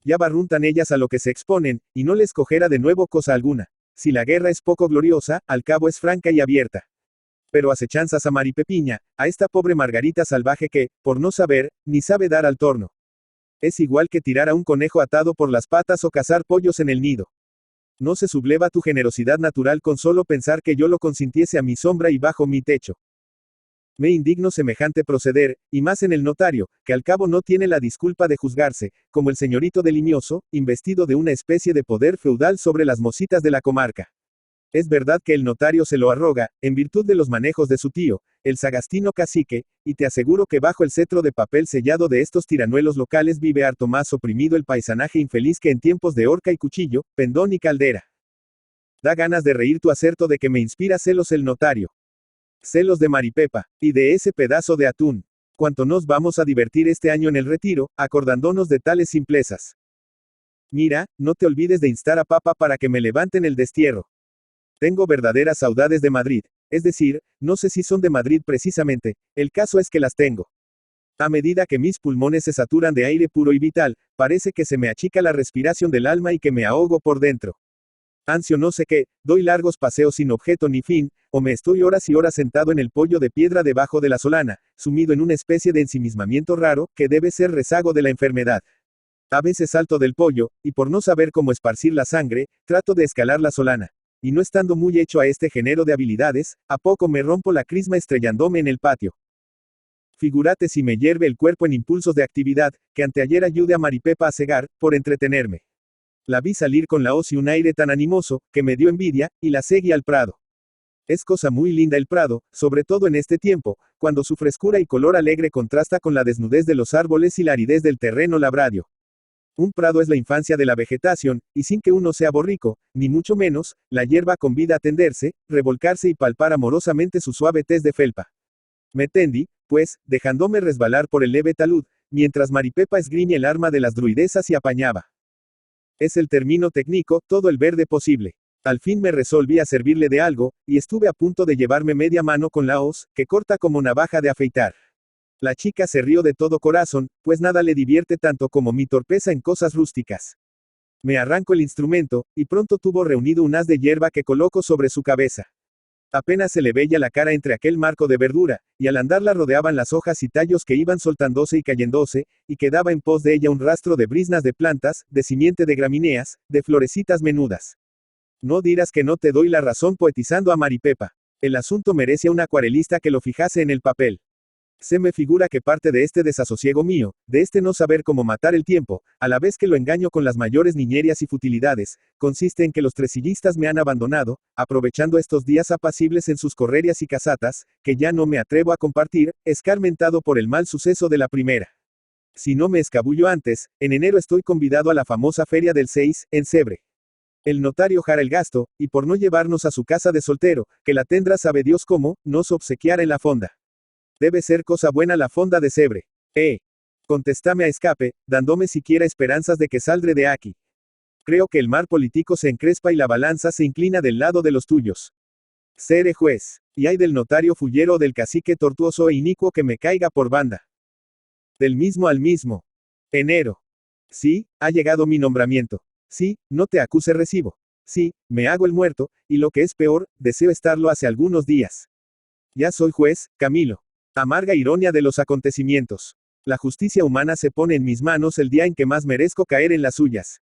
Ya barruntan ellas a lo que se exponen, y no les cogerá de nuevo cosa alguna. Si la guerra es poco gloriosa, al cabo es franca y abierta. Pero acechanzas a Maripepiña, a esta pobre Margarita salvaje que, por no saber, ni sabe dar al torno. Es igual que tirar a un conejo atado por las patas o cazar pollos en el nido. No se subleva tu generosidad natural con solo pensar que yo lo consintiese a mi sombra y bajo mi techo. Me indigno semejante proceder, y más en el notario, que al cabo no tiene la disculpa de juzgarse, como el señorito de Limioso, investido de una especie de poder feudal sobre las mocitas de la comarca. Es verdad que el notario se lo arroga, en virtud de los manejos de su tío, el sagastino cacique, y te aseguro que bajo el cetro de papel sellado de estos tiranuelos locales vive harto más oprimido el paisanaje infeliz que en tiempos de horca y cuchillo, pendón y caldera. Da ganas de reír tu acerto de que me inspira celos el notario. Celos de Maripepa, y de ese pedazo de atún. Cuánto nos vamos a divertir este año en el retiro, acordándonos de tales simplezas. Mira, no te olvides de instar a Papa para que me levanten el destierro. Tengo verdaderas saudades de Madrid, es decir, no sé si son de Madrid precisamente, el caso es que las tengo. A medida que mis pulmones se saturan de aire puro y vital, parece que se me achica la respiración del alma y que me ahogo por dentro. Ansio no sé qué, doy largos paseos sin objeto ni fin, o me estoy horas y horas sentado en el poyo de piedra debajo de la solana, sumido en una especie de ensimismamiento raro, que debe ser rezago de la enfermedad. A veces salto del poyo, y por no saber cómo esparcir la sangre, trato de escalar la solana. Y no estando muy hecho a este género de habilidades, a poco me rompo la crisma estrellándome en el patio. Figúrate si me hierve el cuerpo en impulsos de actividad, que anteayer ayude a Maripepa a cegar, por entretenerme. La vi salir con la hoz y un aire tan animoso, que me dio envidia, y la seguí al prado. Es cosa muy linda el prado, sobre todo en este tiempo, cuando su frescura y color alegre contrasta con la desnudez de los árboles y la aridez del terreno labradio. Un prado es la infancia de la vegetación, y sin que uno sea borrico, ni mucho menos, la hierba convida a tenderse, revolcarse y palpar amorosamente su suave tez de felpa. Me tendí, pues, dejándome resbalar por el leve talud, mientras Maripepa esgrimía el arma de las druidesas y apañaba. Es el término técnico, todo el verde posible. Al fin me resolví a servirle de algo, y estuve a punto de llevarme media mano con la hoz, que corta como navaja de afeitar. La chica se rió de todo corazón, pues nada le divierte tanto como mi torpeza en cosas rústicas. Me arranco el instrumento, y pronto tuvo reunido un haz de hierba que coloco sobre su cabeza. Apenas se le veía la cara entre aquel marco de verdura, y al andar la rodeaban las hojas y tallos que iban soltándose y cayéndose, y quedaba en pos de ella un rastro de briznas de plantas, de simiente de gramíneas, de florecitas menudas. No dirás que no te doy la razón poetizando a Maripepa. El asunto merece a un acuarelista que lo fijase en el papel. Se me figura que parte de este desasosiego mío, de este no saber cómo matar el tiempo, a la vez que lo engaño con las mayores niñerías y futilidades, consiste en que los tresillistas me han abandonado, aprovechando estos días apacibles en sus correrias y casatas, que ya no me atrevo a compartir, escarmentado por el mal suceso de la primera. Si no me escabullo antes, en enero estoy convidado a la famosa feria del 6, en Cebre. El notario jara el gasto, y por no llevarnos a su casa de soltero, que la tendrá sabe Dios cómo, nos obsequiara en la fonda. Debe ser cosa buena la fonda de Cebre. Contéstame a escape, dándome siquiera esperanzas de que saldré de aquí. Creo que el mar político se encrespa y la balanza se inclina del lado de los tuyos. Seré juez, y hay del notario fullero o del cacique tortuoso e inicuo que me caiga por banda. Del mismo al mismo. Enero. Sí, ha llegado mi nombramiento. Sí, no te acuse recibo. Sí, me hago el muerto, y lo que es peor, deseo estarlo hace algunos días. Ya soy juez, Camilo. Amarga ironía de los acontecimientos. La justicia humana se pone en mis manos el día en que más merezco caer en las suyas.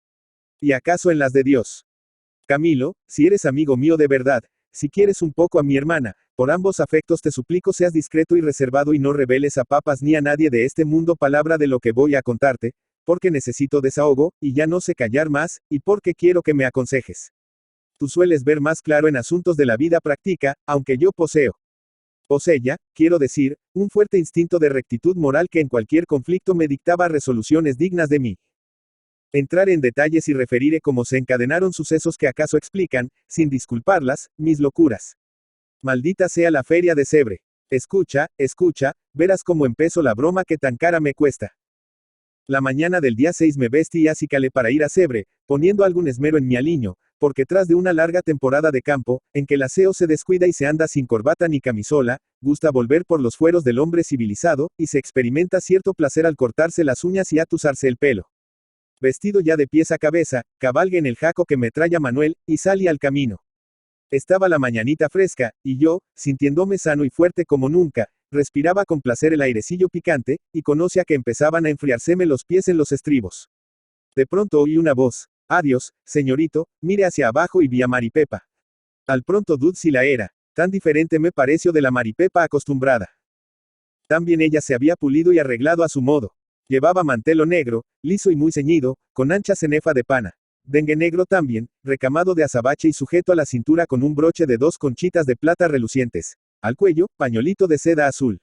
¿Y acaso en las de Dios? Camilo, si eres amigo mío de verdad, si quieres un poco a mi hermana, por ambos afectos te suplico seas discreto y reservado y no reveles a papas ni a nadie de este mundo palabra de lo que voy a contarte, porque necesito desahogo, y ya no sé callar más, y porque quiero que me aconsejes. Tú sueles ver más claro en asuntos de la vida práctica, aunque yo poseía, quiero decir, un fuerte instinto de rectitud moral que en cualquier conflicto me dictaba resoluciones dignas de mí. Entrar en detalles y referiré cómo se encadenaron sucesos que acaso explican, sin disculparlas, mis locuras. Maldita sea la feria de Cebre. Escucha, verás cómo empezó la broma que tan cara me cuesta. La mañana del día 6 me vestí y acicalé para ir a Cebre, poniendo algún esmero en mi aliño, porque tras de una larga temporada de campo, en que el aseo se descuida y se anda sin corbata ni camisola, gusta volver por los fueros del hombre civilizado, y se experimenta cierto placer al cortarse las uñas y atusarse el pelo. Vestido ya de pies a cabeza, cabalgué en el jaco que me traía Manuel, y salí al camino. Estaba la mañanita fresca, y yo, sintiéndome sano y fuerte como nunca, respiraba con placer el airecillo picante, y conocía que empezaban a enfriárseme los pies en los estribos. De pronto oí una voz: «Adiós, señorito», miré hacia abajo y vi a Maripepa. Al pronto dud si la era, tan diferente me pareció de la Maripepa acostumbrada. También ella se había pulido y arreglado a su modo. Llevaba mantelo negro, liso y muy ceñido, con ancha cenefa de pana. Dengue negro también, recamado de azabache y sujeto a la cintura con un broche de 2 conchitas de plata relucientes. Al cuello, pañolito de seda azul.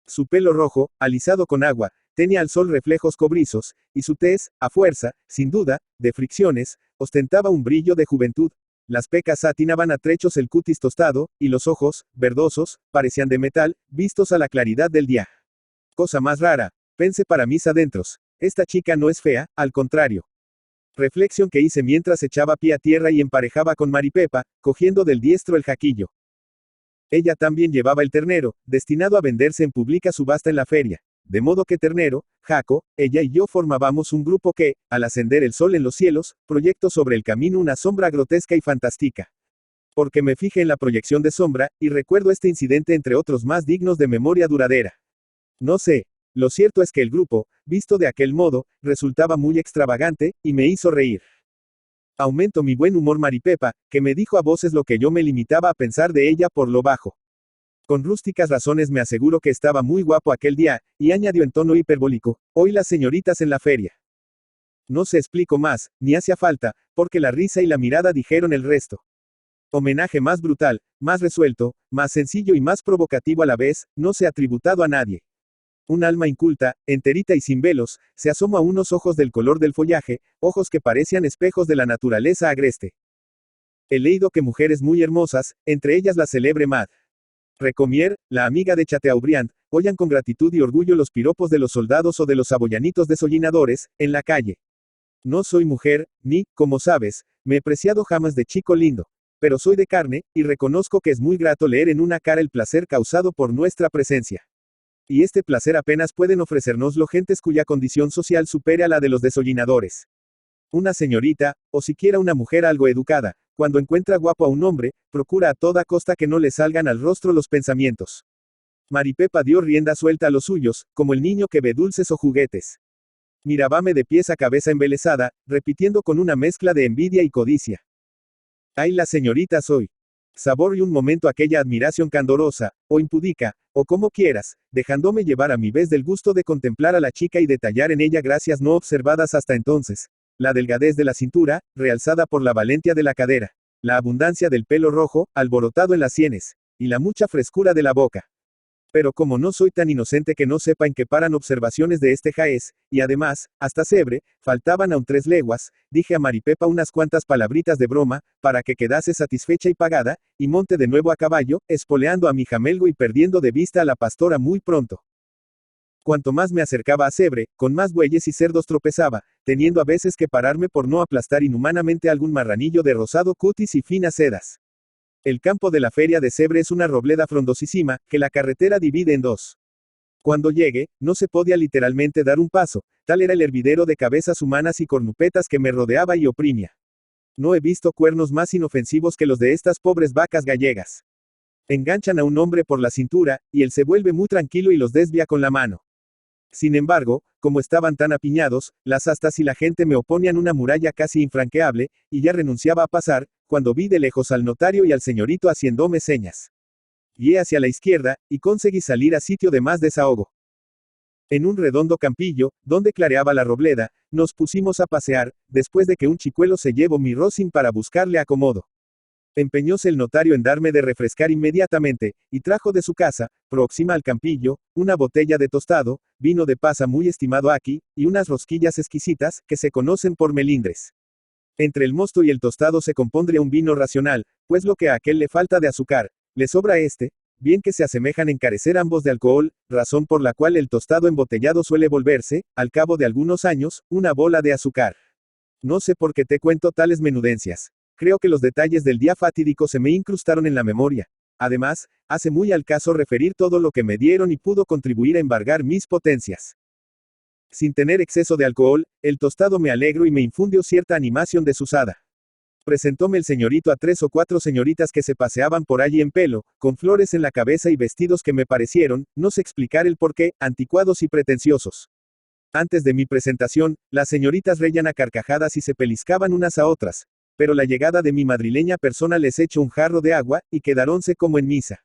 Su pelo rojo, alisado con agua, tenía al sol reflejos cobrizos, y su tez, a fuerza, sin duda, de fricciones, ostentaba un brillo de juventud. Las pecas satinaban a trechos el cutis tostado, y los ojos, verdosos, parecían de metal, vistos a la claridad del día. Cosa más rara, pensé para mis adentros. Esta chica no es fea, al contrario. Reflexión que hice mientras echaba pie a tierra y emparejaba con Maripepa, cogiendo del diestro el jaquillo. Ella también llevaba el ternero, destinado a venderse en pública subasta en la feria. De modo que ternero, jaco, ella y yo formábamos un grupo que, al ascender el sol en los cielos, proyectó sobre el camino una sombra grotesca y fantástica. Porque me fijé en la proyección de sombra, y recuerdo este incidente entre otros más dignos de memoria duradera. No sé. Lo cierto es que el grupo, visto de aquel modo, resultaba muy extravagante, y me hizo reír. Aumento mi buen humor Maripepa, que me dijo a voces lo que yo me limitaba a pensar de ella por lo bajo. Con rústicas razones me aseguro que estaba muy guapo aquel día, y añadió en tono hiperbólico: «Hoy las señoritas en la feria». No se explico más, ni hacía falta, porque la risa y la mirada dijeron el resto. Homenaje más brutal, más resuelto, más sencillo y más provocativo a la vez, no se ha tributado a nadie. Un alma inculta, enterita y sin velos, se asoma a unos ojos del color del follaje, ojos que parecían espejos de la naturaleza agreste. He leído que mujeres muy hermosas, entre ellas la célebre Mad Recomier, la amiga de Chateaubriand, oyan con gratitud y orgullo los piropos de los soldados o de los abollanitos desollinadores, en la calle. No soy mujer, ni, como sabes, me he preciado jamás de chico lindo. Pero soy de carne, y reconozco que es muy grato leer en una cara el placer causado por nuestra presencia. Y este placer apenas pueden ofrecérnoslo gentes cuya condición social supere a la de los desollinadores. Una señorita, o siquiera una mujer algo educada, cuando encuentra guapo a un hombre, procura a toda costa que no le salgan al rostro los pensamientos. Maripepa dio rienda suelta a los suyos, como el niño que ve dulces o juguetes. Mirábame de pies a cabeza embelesada, repitiendo con una mezcla de envidia y codicia: «Ay, la señorita soy». Saboreé un momento aquella admiración candorosa, o impúdica, o como quieras, dejándome llevar a mi vez del gusto de contemplar a la chica y detallar en ella gracias no observadas hasta entonces. La delgadez de la cintura, realzada por la valentia de la cadera. La abundancia del pelo rojo, alborotado en las sienes. Y la mucha frescura de la boca. Pero como no soy tan inocente que no sepa en qué paran observaciones de este jaez, y además, hasta Cebre, faltaban aún 3 leguas, dije a Maripepa unas cuantas palabritas de broma, para que quedase satisfecha y pagada, y monte de nuevo a caballo, espoleando a mi jamelgo y perdiendo de vista a la pastora muy pronto. Cuanto más me acercaba a Cebre, con más bueyes y cerdos tropezaba, teniendo a veces que pararme por no aplastar inhumanamente algún marranillo de rosado cutis y finas sedas. El campo de la feria de Cebre es una robleda frondosísima, que la carretera divide en 2. Cuando llegué, no se podía literalmente dar un paso, tal era el hervidero de cabezas humanas y cornupetas que me rodeaba y oprimía. No he visto cuernos más inofensivos que los de estas pobres vacas gallegas. Enganchan a un hombre por la cintura, y él se vuelve muy tranquilo y los desvía con la mano. Sin embargo, como estaban tan apiñados, las astas y la gente me oponían una muralla casi infranqueable, y ya renunciaba a pasar, cuando vi de lejos al notario y al señorito haciéndome señas. Guié hacia la izquierda, y conseguí salir a sitio de más desahogo. En un redondo campillo, donde clareaba la robleda, nos pusimos a pasear, después de que un chicuelo se llevó mi rosin para buscarle acomodo. Empeñóse el notario en darme de refrescar inmediatamente, y trajo de su casa, próxima al campillo, una botella de tostado, vino de pasa muy estimado aquí, y unas rosquillas exquisitas, que se conocen por melindres. Entre el mosto y el tostado se compondría un vino racional, pues lo que a aquel le falta de azúcar, le sobra a este, bien que se asemejan en carecer ambos de alcohol, razón por la cual el tostado embotellado suele volverse, al cabo de algunos años, una bola de azúcar. No sé por qué te cuento tales menudencias. Creo que los detalles del día fatídico se me incrustaron en la memoria. Además, hace muy al caso referir todo lo que me dieron y pudo contribuir a embargar mis potencias. Sin tener exceso de alcohol, el tostado me alegró y me infundió cierta animación desusada. Presentóme el señorito a 3 o 4 señoritas que se paseaban por allí en pelo, con flores en la cabeza y vestidos que me parecieron, no sé explicar el porqué, anticuados y pretenciosos. Antes de mi presentación, las señoritas reían a carcajadas y se peliscaban unas a otras, pero la llegada de mi madrileña persona les echó un jarro de agua, y quedaronse como en misa.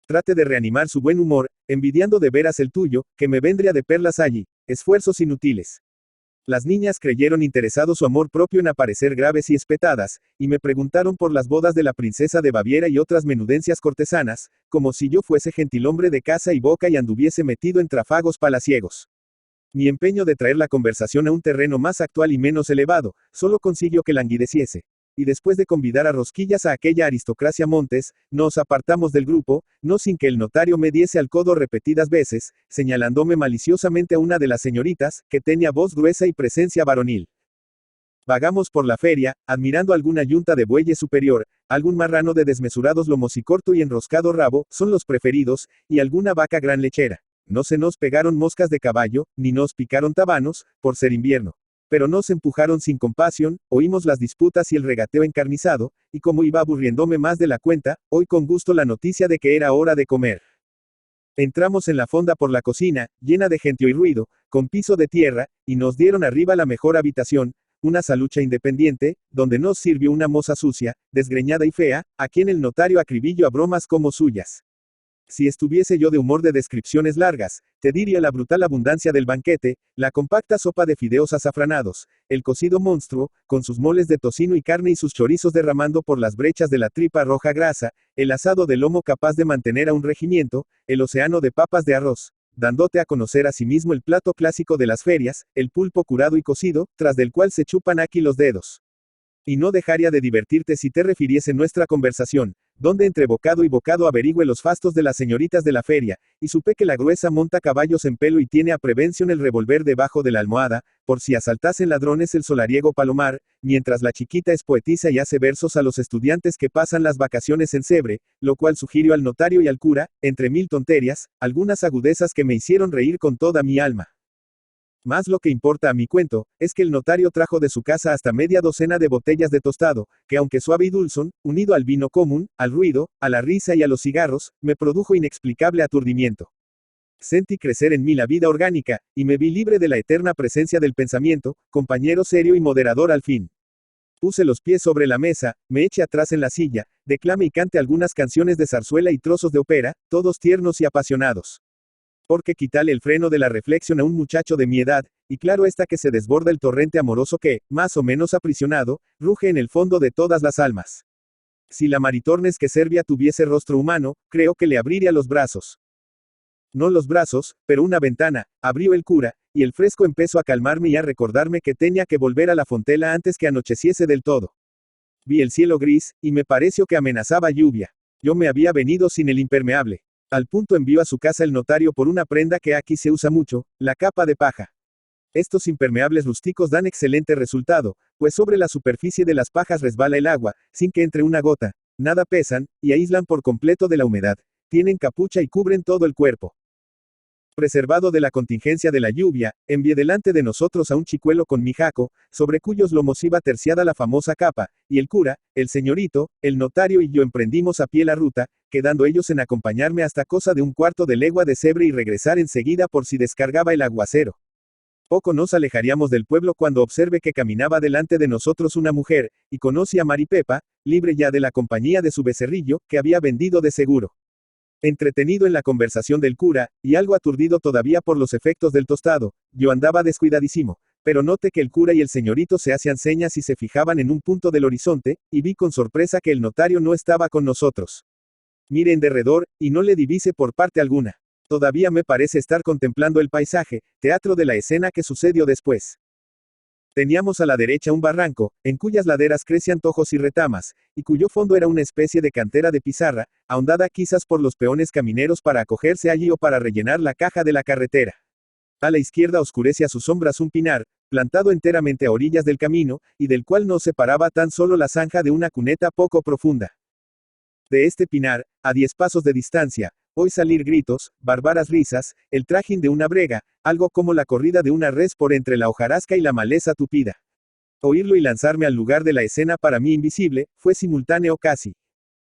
Trate de reanimar su buen humor, envidiando de veras el tuyo, que me vendría de perlas allí, esfuerzos inútiles. Las niñas creyeron interesado su amor propio en aparecer graves y espetadas, y me preguntaron por las bodas de la princesa de Baviera y otras menudencias cortesanas, como si yo fuese gentilhombre de casa y boca y anduviese metido en trafagos palaciegos. Mi empeño de traer la conversación a un terreno más actual y menos elevado, solo consiguió que languideciese. Y después de convidar a rosquillas a aquella aristocracia Montes, nos apartamos del grupo, no sin que el notario me diese al codo repetidas veces, señalándome maliciosamente a una de las señoritas, que tenía voz gruesa y presencia varonil. Vagamos por la feria, admirando alguna yunta de bueyes superior, algún marrano de desmesurados lomos y corto y enroscado rabo, son los preferidos, y alguna vaca gran lechera. No se nos pegaron moscas de caballo, ni nos picaron tabanos, por ser invierno. Pero nos empujaron sin compasión, oímos las disputas y el regateo encarnizado, y como iba aburriéndome más de la cuenta, oí con gusto la noticia de que era hora de comer. Entramos en la fonda por la cocina, llena de gentío y ruido, con piso de tierra, y nos dieron arriba la mejor habitación, una salucha independiente, donde nos sirvió una moza sucia, desgreñada y fea, a quien el notario acribilló a bromas como suyas. Si estuviese yo de humor de descripciones largas, te diría la brutal abundancia del banquete, la compacta sopa de fideos azafranados, el cocido monstruo, con sus moles de tocino y carne y sus chorizos derramando por las brechas de la tripa roja grasa, el asado de lomo capaz de mantener a un regimiento, el océano de papas de arroz, dándote a conocer asimismo el plato clásico de las ferias, el pulpo curado y cocido, tras del cual se chupan aquí los dedos. Y no dejaría de divertirte si te refiriese nuestra conversación, donde entre bocado y bocado averigüe los fastos de las señoritas de la feria, y supe que la gruesa monta caballos en pelo y tiene a prevención el revólver debajo de la almohada, por si asaltasen ladrones el solariego Palomar, mientras la chiquita es poetisa y hace versos a los estudiantes que pasan las vacaciones en Cebre, lo cual sugirió al notario y al cura, entre mil tonterías, algunas agudezas que me hicieron reír con toda mi alma. Más lo que importa a mi cuento, es que el notario trajo de su casa hasta media docena de botellas de tostado, que aunque suave y dulzón, unido al vino común, al ruido, a la risa y a los cigarros, me produjo inexplicable aturdimiento. Sentí crecer en mí la vida orgánica, y me vi libre de la eterna presencia del pensamiento, compañero serio y moderador al fin. Puse los pies sobre la mesa, me eché atrás en la silla, declame y cante algunas canciones de zarzuela y trozos de ópera, todos tiernos y apasionados. Porque quítale el freno de la reflexión a un muchacho de mi edad, y claro está que se desborda el torrente amoroso que, más o menos aprisionado, ruge en el fondo de todas las almas. Si la Maritornes que Servia tuviese rostro humano, creo que le abriría los brazos. No los brazos, pero una ventana, abrió el cura, y el fresco empezó a calmarme y a recordarme que tenía que volver a la Fontela antes que anocheciese del todo. Vi el cielo gris, y me pareció que amenazaba lluvia. Yo me había venido sin el impermeable. Al punto envió a su casa el notario por una prenda que aquí se usa mucho, la capa de paja. Estos impermeables rústicos dan excelente resultado, pues sobre la superficie de las pajas resbala el agua, sin que entre una gota, nada pesan, y aíslan por completo de la humedad, tienen capucha y cubren todo el cuerpo. Preservado de la contingencia de la lluvia, envié delante de nosotros a un chicuelo con mi jaco, sobre cuyos lomos iba terciada la famosa capa, y el cura, el señorito, el notario y yo emprendimos a pie la ruta, quedando ellos en acompañarme hasta cosa de un cuarto de legua de Cebre y regresar enseguida por si descargaba el aguacero. Poco nos alejaríamos del pueblo cuando observé que caminaba delante de nosotros una mujer, y conocí a Maripepa, libre ya de la compañía de su becerrillo, que había vendido de seguro. Entretenido en la conversación del cura, y algo aturdido todavía por los efectos del tostado, yo andaba descuidadísimo, pero noté que el cura y el señorito se hacían señas y se fijaban en un punto del horizonte, y vi con sorpresa que el notario no estaba con nosotros. Miré en derredor, y no le divise por parte alguna. Todavía me parece estar contemplando el paisaje, teatro de la escena que sucedió después. Teníamos a la derecha un barranco, en cuyas laderas crecían tojos y retamas, y cuyo fondo era una especie de cantera de pizarra, ahondada quizás por los peones camineros para acogerse allí o para rellenar la caja de la carretera. A la izquierda oscurece a sus sombras un pinar, plantado enteramente a orillas del camino, y del cual no separaba tan solo la zanja de una cuneta poco profunda. De este pinar, a 10 pasos de distancia, oí salir gritos, bárbaras risas, el trajín de una brega, algo como la corrida de una res por entre la hojarasca y la maleza tupida. Oírlo y lanzarme al lugar de la escena para mí invisible, fue simultáneo casi.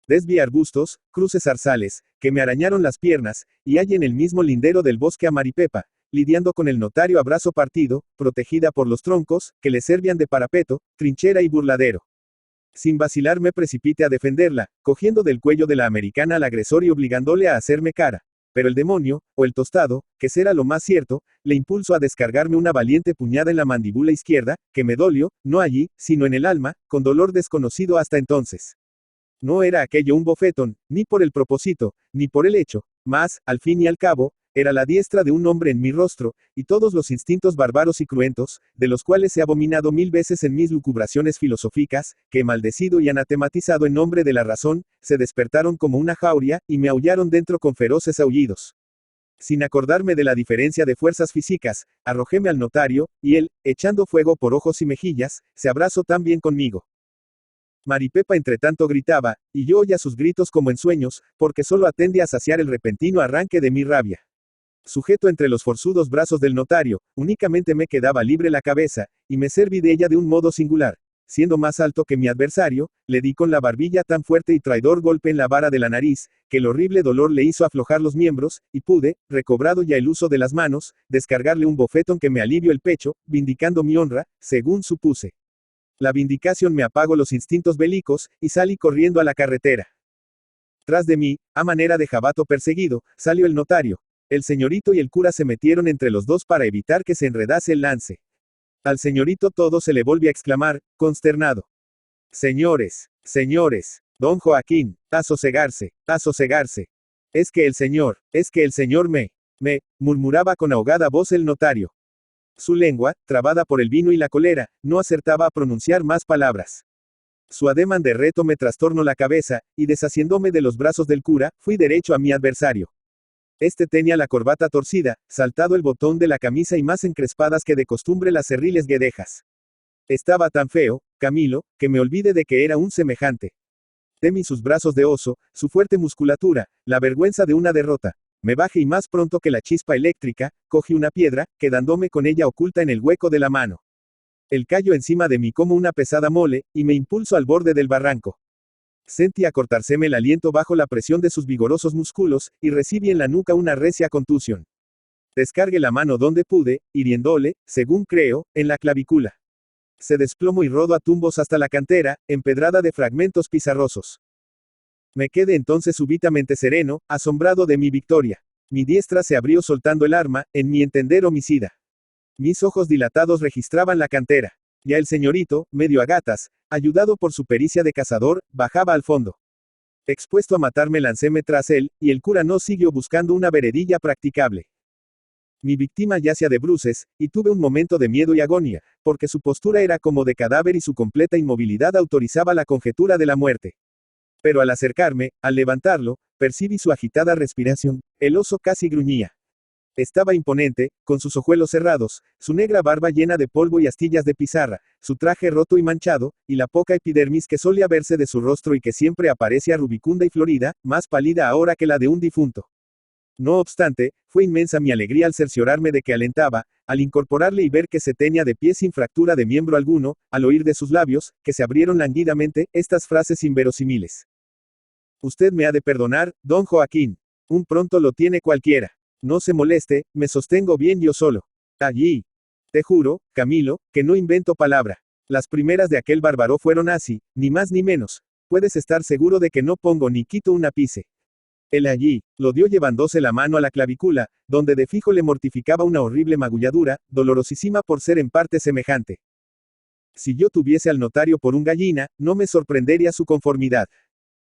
Desví arbustos, cruces zarzales, que me arañaron las piernas, y hallé en el mismo lindero del bosque a Maripepa, lidiando con el notario a brazo partido, protegida por los troncos, que le servían de parapeto, trinchera y burladero. Sin vacilar me precipité a defenderla, cogiendo del cuello de la americana al agresor y obligándole a hacerme cara. Pero el demonio, o el tostado, que será lo más cierto, le impulsó a descargarme una valiente puñada en la mandíbula izquierda, que me dolió, no allí, sino en el alma, con dolor desconocido hasta entonces. No era aquello un bofetón, ni por el propósito, ni por el hecho, mas, al fin y al cabo, era la diestra de un hombre en mi rostro, y todos los instintos bárbaros y cruentos, de los cuales he abominado 1000 veces en mis lucubraciones filosóficas, que he maldecido y anatematizado en nombre de la razón, se despertaron como una jauría, y me aullaron dentro con feroces aullidos. Sin acordarme de la diferencia de fuerzas físicas, arrojóme al notario, y él, echando fuego por ojos y mejillas, se abrazó también conmigo. Maripepa entretanto gritaba, y yo oía sus gritos como en sueños, porque solo atendía a saciar el repentino arranque de mi rabia. Sujeto entre los forzudos brazos del notario, únicamente me quedaba libre la cabeza, y me serví de ella de un modo singular. Siendo más alto que mi adversario, le di con la barbilla tan fuerte y traidor golpe en la vara de la nariz, que el horrible dolor le hizo aflojar los miembros, y pude, recobrado ya el uso de las manos, descargarle un bofetón que me alivió el pecho, vindicando mi honra, según supuse. La vindicación me apagó los instintos bélicos, y salí corriendo a la carretera. Tras de mí, a manera de jabato perseguido, salió el notario. El señorito y el cura se metieron entre los dos para evitar que se enredase el lance. Al señorito todo se le volvió a exclamar, consternado. Señores, señores, don Joaquín, a sosegarse, a sosegarse. Es que el señor me, murmuraba con ahogada voz el notario. Su lengua, trabada por el vino y la cólera, no acertaba a pronunciar más palabras. Su ademán de reto me trastornó la cabeza, y deshaciéndome de los brazos del cura, fui derecho a mi adversario. Este tenía la corbata torcida, saltado el botón de la camisa y más encrespadas que de costumbre las cerriles guedejas. Estaba tan feo, Camilo, que me olvidé de que era un semejante. Temí sus brazos de oso, su fuerte musculatura, la vergüenza de una derrota. Me bajé y más pronto que la chispa eléctrica, cogí una piedra, quedándome con ella oculta en el hueco de la mano. El cayó encima de mí como una pesada mole, y me impulsó al borde del barranco. Sentí acortárseme el aliento bajo la presión de sus vigorosos músculos, y recibí en la nuca una recia contusión. Descargué la mano donde pude, hiriéndole, según creo, en la clavícula. Se desplomó y rodó a tumbos hasta la cantera, empedrada de fragmentos pizarrosos. Me quedé entonces súbitamente sereno, asombrado de mi victoria. Mi diestra se abrió soltando el arma, en mi entender homicida. Mis ojos dilatados registraban la cantera. Ya el señorito, medio a gatas, ayudado por su pericia de cazador, bajaba al fondo. Expuesto a matarme lancéme tras él, y el cura no siguió buscando una veredilla practicable. Mi víctima yacía de bruces, y tuve un momento de miedo y agonía, porque su postura era como de cadáver y su completa inmovilidad autorizaba la conjetura de la muerte. Pero al acercarme, al levantarlo, percibí su agitada respiración, el oso casi gruñía. Estaba imponente, con sus ojuelos cerrados, su negra barba llena de polvo y astillas de pizarra, su traje roto y manchado, y la poca epidermis que solía verse de su rostro y que siempre aparecía rubicunda y florida, más pálida ahora que la de un difunto. No obstante, fue inmensa mi alegría al cerciorarme de que alentaba, al incorporarle y ver que se tenía de pie sin fractura de miembro alguno, al oír de sus labios, que se abrieron languidamente, estas frases inverosímiles. Usted me ha de perdonar, don Joaquín. Un pronto lo tiene cualquiera. No se moleste, me sostengo bien yo solo. Allí. Te juro, Camilo, que no invento palabra. Las primeras de aquel bárbaro fueron así, ni más ni menos. Puedes estar seguro de que no pongo ni quito un ápice. Él allí, lo dio llevándose la mano a la clavícula, donde de fijo le mortificaba una horrible magulladura, dolorosísima por ser en parte semejante. Si yo tuviese al notario por un gallina, no me sorprendería su conformidad.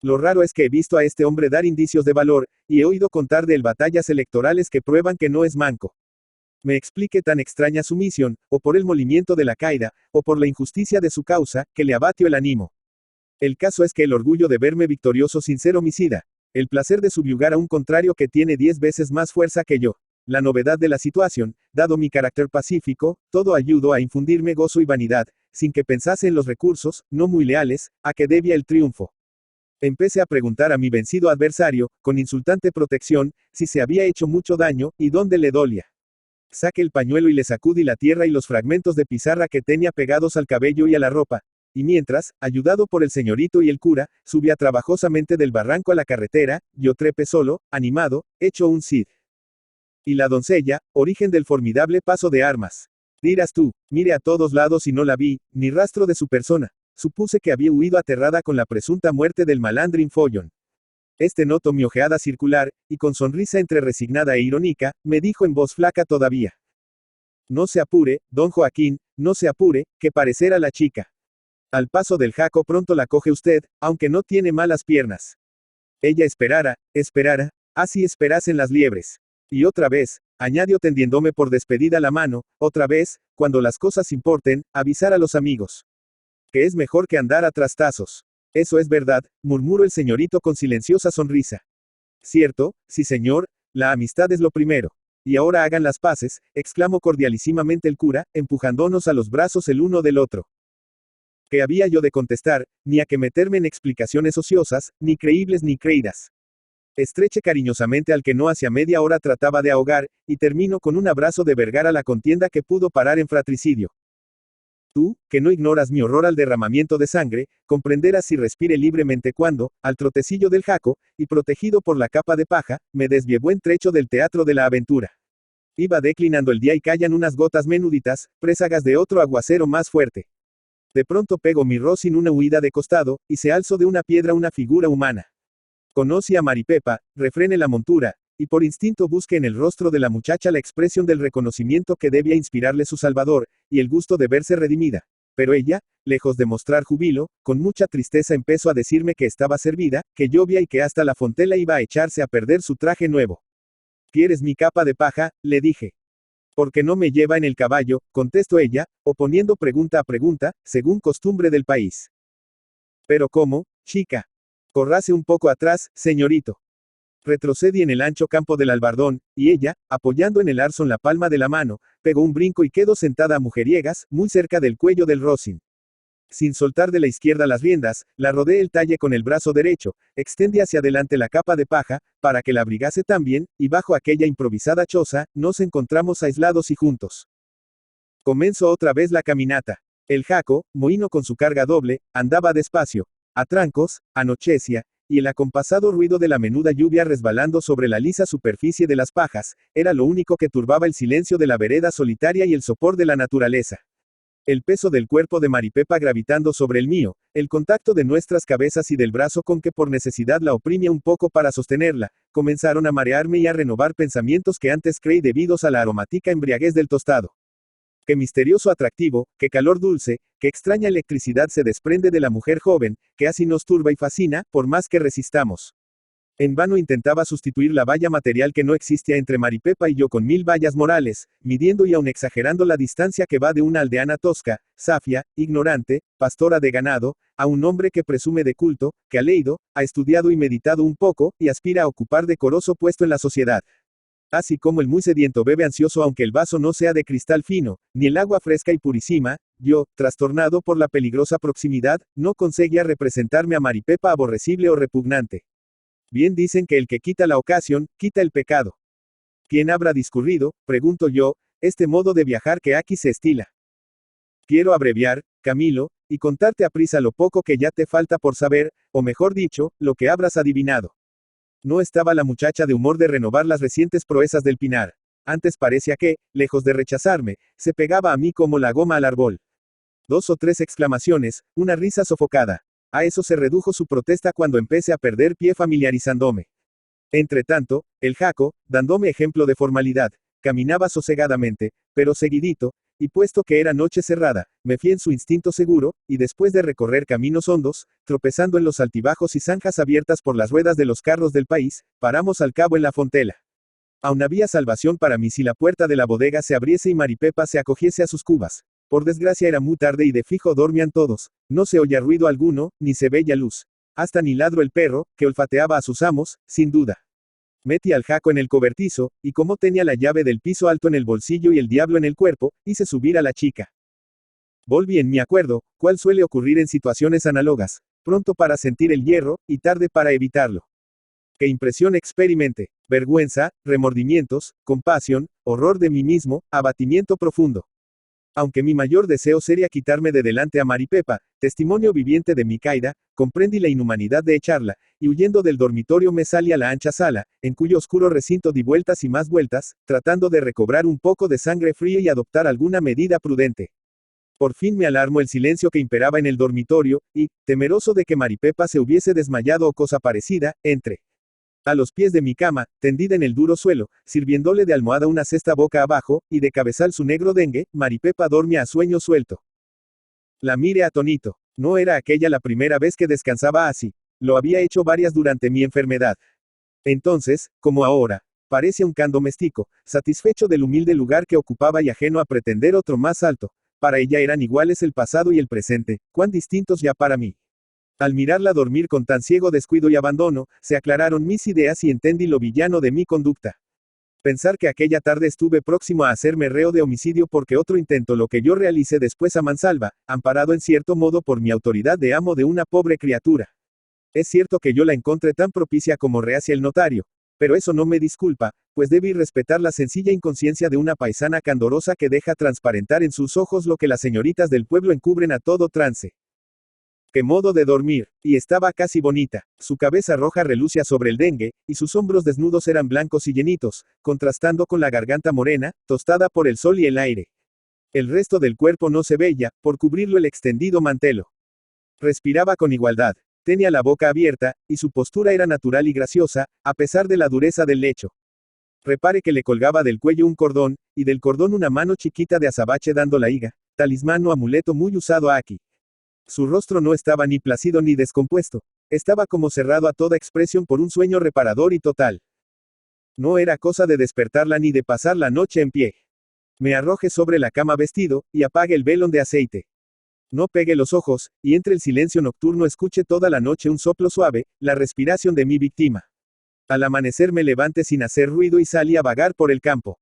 Lo raro es que he visto a este hombre dar indicios de valor, y he oído contar de él batallas electorales que prueban que no es manco. Me explique tan extraña su misión, o por el molimiento de la caída, o por la injusticia de su causa, que le abatió el ánimo. El caso es que el orgullo de verme victorioso sin ser homicida, el placer de subyugar a un contrario que tiene 10 veces más fuerza que yo, la novedad de la situación, dado mi carácter pacífico, todo ayudó a infundirme gozo y vanidad, sin que pensase en los recursos, no muy leales, a que debía el triunfo. Empecé a preguntar a mi vencido adversario, con insultante protección, si se había hecho mucho daño, y dónde le dolía. Saqué el pañuelo y le sacudí la tierra y los fragmentos de pizarra que tenía pegados al cabello y a la ropa, y mientras, ayudado por el señorito y el cura, subía trabajosamente del barranco a la carretera, yo trepé solo, animado, hecho un cid. Y la doncella, origen del formidable paso de armas. Dirás tú, mire a todos lados y no la vi, ni rastro de su persona. Supuse que había huido aterrada con la presunta muerte del malandrín Follón. Este notó mi ojeada circular, y con sonrisa entre resignada e irónica, me dijo en voz flaca todavía. No se apure, don Joaquín, no se apure, que parecerá la chica. Al paso del jaco pronto la coge usted, aunque no tiene malas piernas. Ella esperara, así esperasen las liebres. Y otra vez, añadió tendiéndome por despedida la mano, otra vez, cuando las cosas importen, avisar a los amigos. Que es mejor que andar a trastazos. Eso es verdad, murmuró el señorito con silenciosa sonrisa. Cierto, sí señor, la amistad es lo primero. Y ahora hagan las paces, exclamó cordialísimamente el cura, empujándonos a los brazos el uno del otro. ¿Qué había yo de contestar, ni a que meterme en explicaciones ociosas, ni creíbles ni creídas? Estreché cariñosamente al que no hacía media hora trataba de ahogar, y terminó con un abrazo de Vergara la contienda que pudo parar en fratricidio. Tú, que no ignoras mi horror al derramamiento de sangre, comprenderás si respire libremente cuando, al trotecillo del jaco, y protegido por la capa de paja, me desvié buen trecho del teatro de la aventura. Iba declinando el día y caían unas gotas menuditas, présagas de otro aguacero más fuerte. De pronto pegó mi Rosin una huida de costado, y se alzó de una piedra una figura humana. Conocí a Maripepa, refrene la montura, y por instinto busqué en el rostro de la muchacha la expresión del reconocimiento que debía inspirarle su Salvador, y el gusto de verse redimida. Pero ella, lejos de mostrar júbilo, con mucha tristeza empezó a decirme que estaba servida, que llovía y que hasta la Fontela iba a echarse a perder su traje nuevo. ¿Quieres mi capa de paja?, le dije. Porque no me lleva en el caballo, contestó ella, oponiendo pregunta a pregunta, según costumbre del país. Pero ¿cómo, chica? Corrase un poco atrás, señorito. Retrocedí en el ancho campo del albardón, y ella, apoyando en el arzón la palma de la mano, pegó un brinco y quedó sentada a mujeriegas, muy cerca del cuello del Rosin. Sin soltar de la izquierda las riendas, la rodeé el talle con el brazo derecho, extendí hacia adelante la capa de paja, para que la abrigase también, y bajo aquella improvisada choza, nos encontramos aislados y juntos. Comenzó otra vez la caminata. El jaco, mohíno con su carga doble, andaba despacio. A trancos, anochecía, y el acompasado ruido de la menuda lluvia resbalando sobre la lisa superficie de las pajas, era lo único que turbaba el silencio de la vereda solitaria y el sopor de la naturaleza. El peso del cuerpo de Maripepa gravitando sobre el mío, el contacto de nuestras cabezas y del brazo con que por necesidad la oprimía un poco para sostenerla, comenzaron a marearme y a renovar pensamientos que antes creí debidos a la aromática embriaguez del tostado. Qué misterioso atractivo, qué calor dulce, qué extraña electricidad se desprende de la mujer joven, que así nos turba y fascina, por más que resistamos. En vano intentaba sustituir la valla material que no existía entre Maripepa y yo con 1000 vallas morales, midiendo y aun exagerando la distancia que va de una aldeana tosca, safia, ignorante, pastora de ganado, a un hombre que presume de culto, que ha leído, ha estudiado y meditado un poco, y aspira a ocupar decoroso puesto en la sociedad. Así como el muy sediento bebe ansioso aunque el vaso no sea de cristal fino, ni el agua fresca y purísima, yo, trastornado por la peligrosa proximidad, no conseguía representarme a Maripepa aborrecible o repugnante. Bien dicen que el que quita la ocasión, quita el pecado. ¿Quién habrá discurrido, pregunto yo, este modo de viajar que aquí se estila? Quiero abreviar, Camilo, y contarte a prisa lo poco que ya te falta por saber, o mejor dicho, lo que habrás adivinado. No estaba la muchacha de humor de renovar las recientes proezas del Pinar. Antes parecía que, lejos de rechazarme, se pegaba a mí como la goma al árbol. 2 o 3 exclamaciones, una risa sofocada. A eso se redujo su protesta cuando empecé a perder pie familiarizándome. Entretanto, el jaco, dándome ejemplo de formalidad, caminaba sosegadamente, pero seguidito, y puesto que era noche cerrada, me fié en su instinto seguro, y después de recorrer caminos hondos, tropezando en los altibajos y zanjas abiertas por las ruedas de los carros del país, paramos al cabo en la Fontela. Aún había salvación para mí si la puerta de la bodega se abriese y Maripepa se acogiese a sus cubas. Por desgracia era muy tarde y de fijo dormían todos, no se oía ruido alguno, ni se veía luz. Hasta ni ladro el perro, que olfateaba a sus amos, sin duda. Metí al jaco en el cobertizo, y como tenía la llave del piso alto en el bolsillo y el diablo en el cuerpo, hice subir a la chica. Volví en mi acuerdo, cual suele ocurrir en situaciones análogas, pronto para sentir el hierro, y tarde para evitarlo. ¿Qué impresión experimenté? Vergüenza, remordimientos, compasión, horror de mí mismo, abatimiento profundo. Aunque mi mayor deseo sería quitarme de delante a Maripepa, testimonio viviente de mi caída, comprendí la inhumanidad de echarla, y huyendo del dormitorio me salí a la ancha sala, en cuyo oscuro recinto di vueltas y más vueltas, tratando de recobrar un poco de sangre fría y adoptar alguna medida prudente. Por fin me alarmó el silencio que imperaba en el dormitorio, y, temeroso de que Maripepa se hubiese desmayado o cosa parecida, entré a los pies de mi cama, tendida en el duro suelo, sirviéndole de almohada una cesta boca abajo, y de cabezal su negro dengue, Maripepa dormía a sueño suelto. La miré atónito. No era aquella la primera vez que descansaba así. Lo había hecho varias durante mi enfermedad. Entonces, como ahora, parece un can doméstico, satisfecho del humilde lugar que ocupaba y ajeno a pretender otro más alto. Para ella eran iguales el pasado y el presente, cuán distintos ya para mí. Al mirarla dormir con tan ciego descuido y abandono, se aclararon mis ideas y entendí lo villano de mi conducta. Pensar que aquella tarde estuve próximo a hacerme reo de homicidio porque otro intento lo que yo realicé después a mansalva, amparado en cierto modo por mi autoridad de amo de una pobre criatura. Es cierto que yo la encontré tan propicia como reacia el notario, pero eso no me disculpa, pues debí respetar la sencilla inconsciencia de una paisana candorosa que deja transparentar en sus ojos lo que las señoritas del pueblo encubren a todo trance. ¡Qué modo de dormir! Y estaba casi bonita. Su cabeza roja relucía sobre el dengue, y sus hombros desnudos eran blancos y llenitos, contrastando con la garganta morena, tostada por el sol y el aire. El resto del cuerpo no se veía, por cubrirlo el extendido mantelo. Respiraba con igualdad. Tenía la boca abierta, y su postura era natural y graciosa, a pesar de la dureza del lecho. Repare que le colgaba del cuello un cordón, y del cordón una mano chiquita de azabache dando la higa, talismán o amuleto muy usado aquí. Su rostro no estaba ni plácido ni descompuesto. Estaba como cerrado a toda expresión por un sueño reparador y total. No era cosa de despertarla ni de pasar la noche en pie. Me arroje sobre la cama vestido, y apague el velón de aceite. No pegue los ojos, y entre el silencio nocturno escuche toda la noche un soplo suave, la respiración de mi víctima. Al amanecer me levanté sin hacer ruido y salí a vagar por el campo.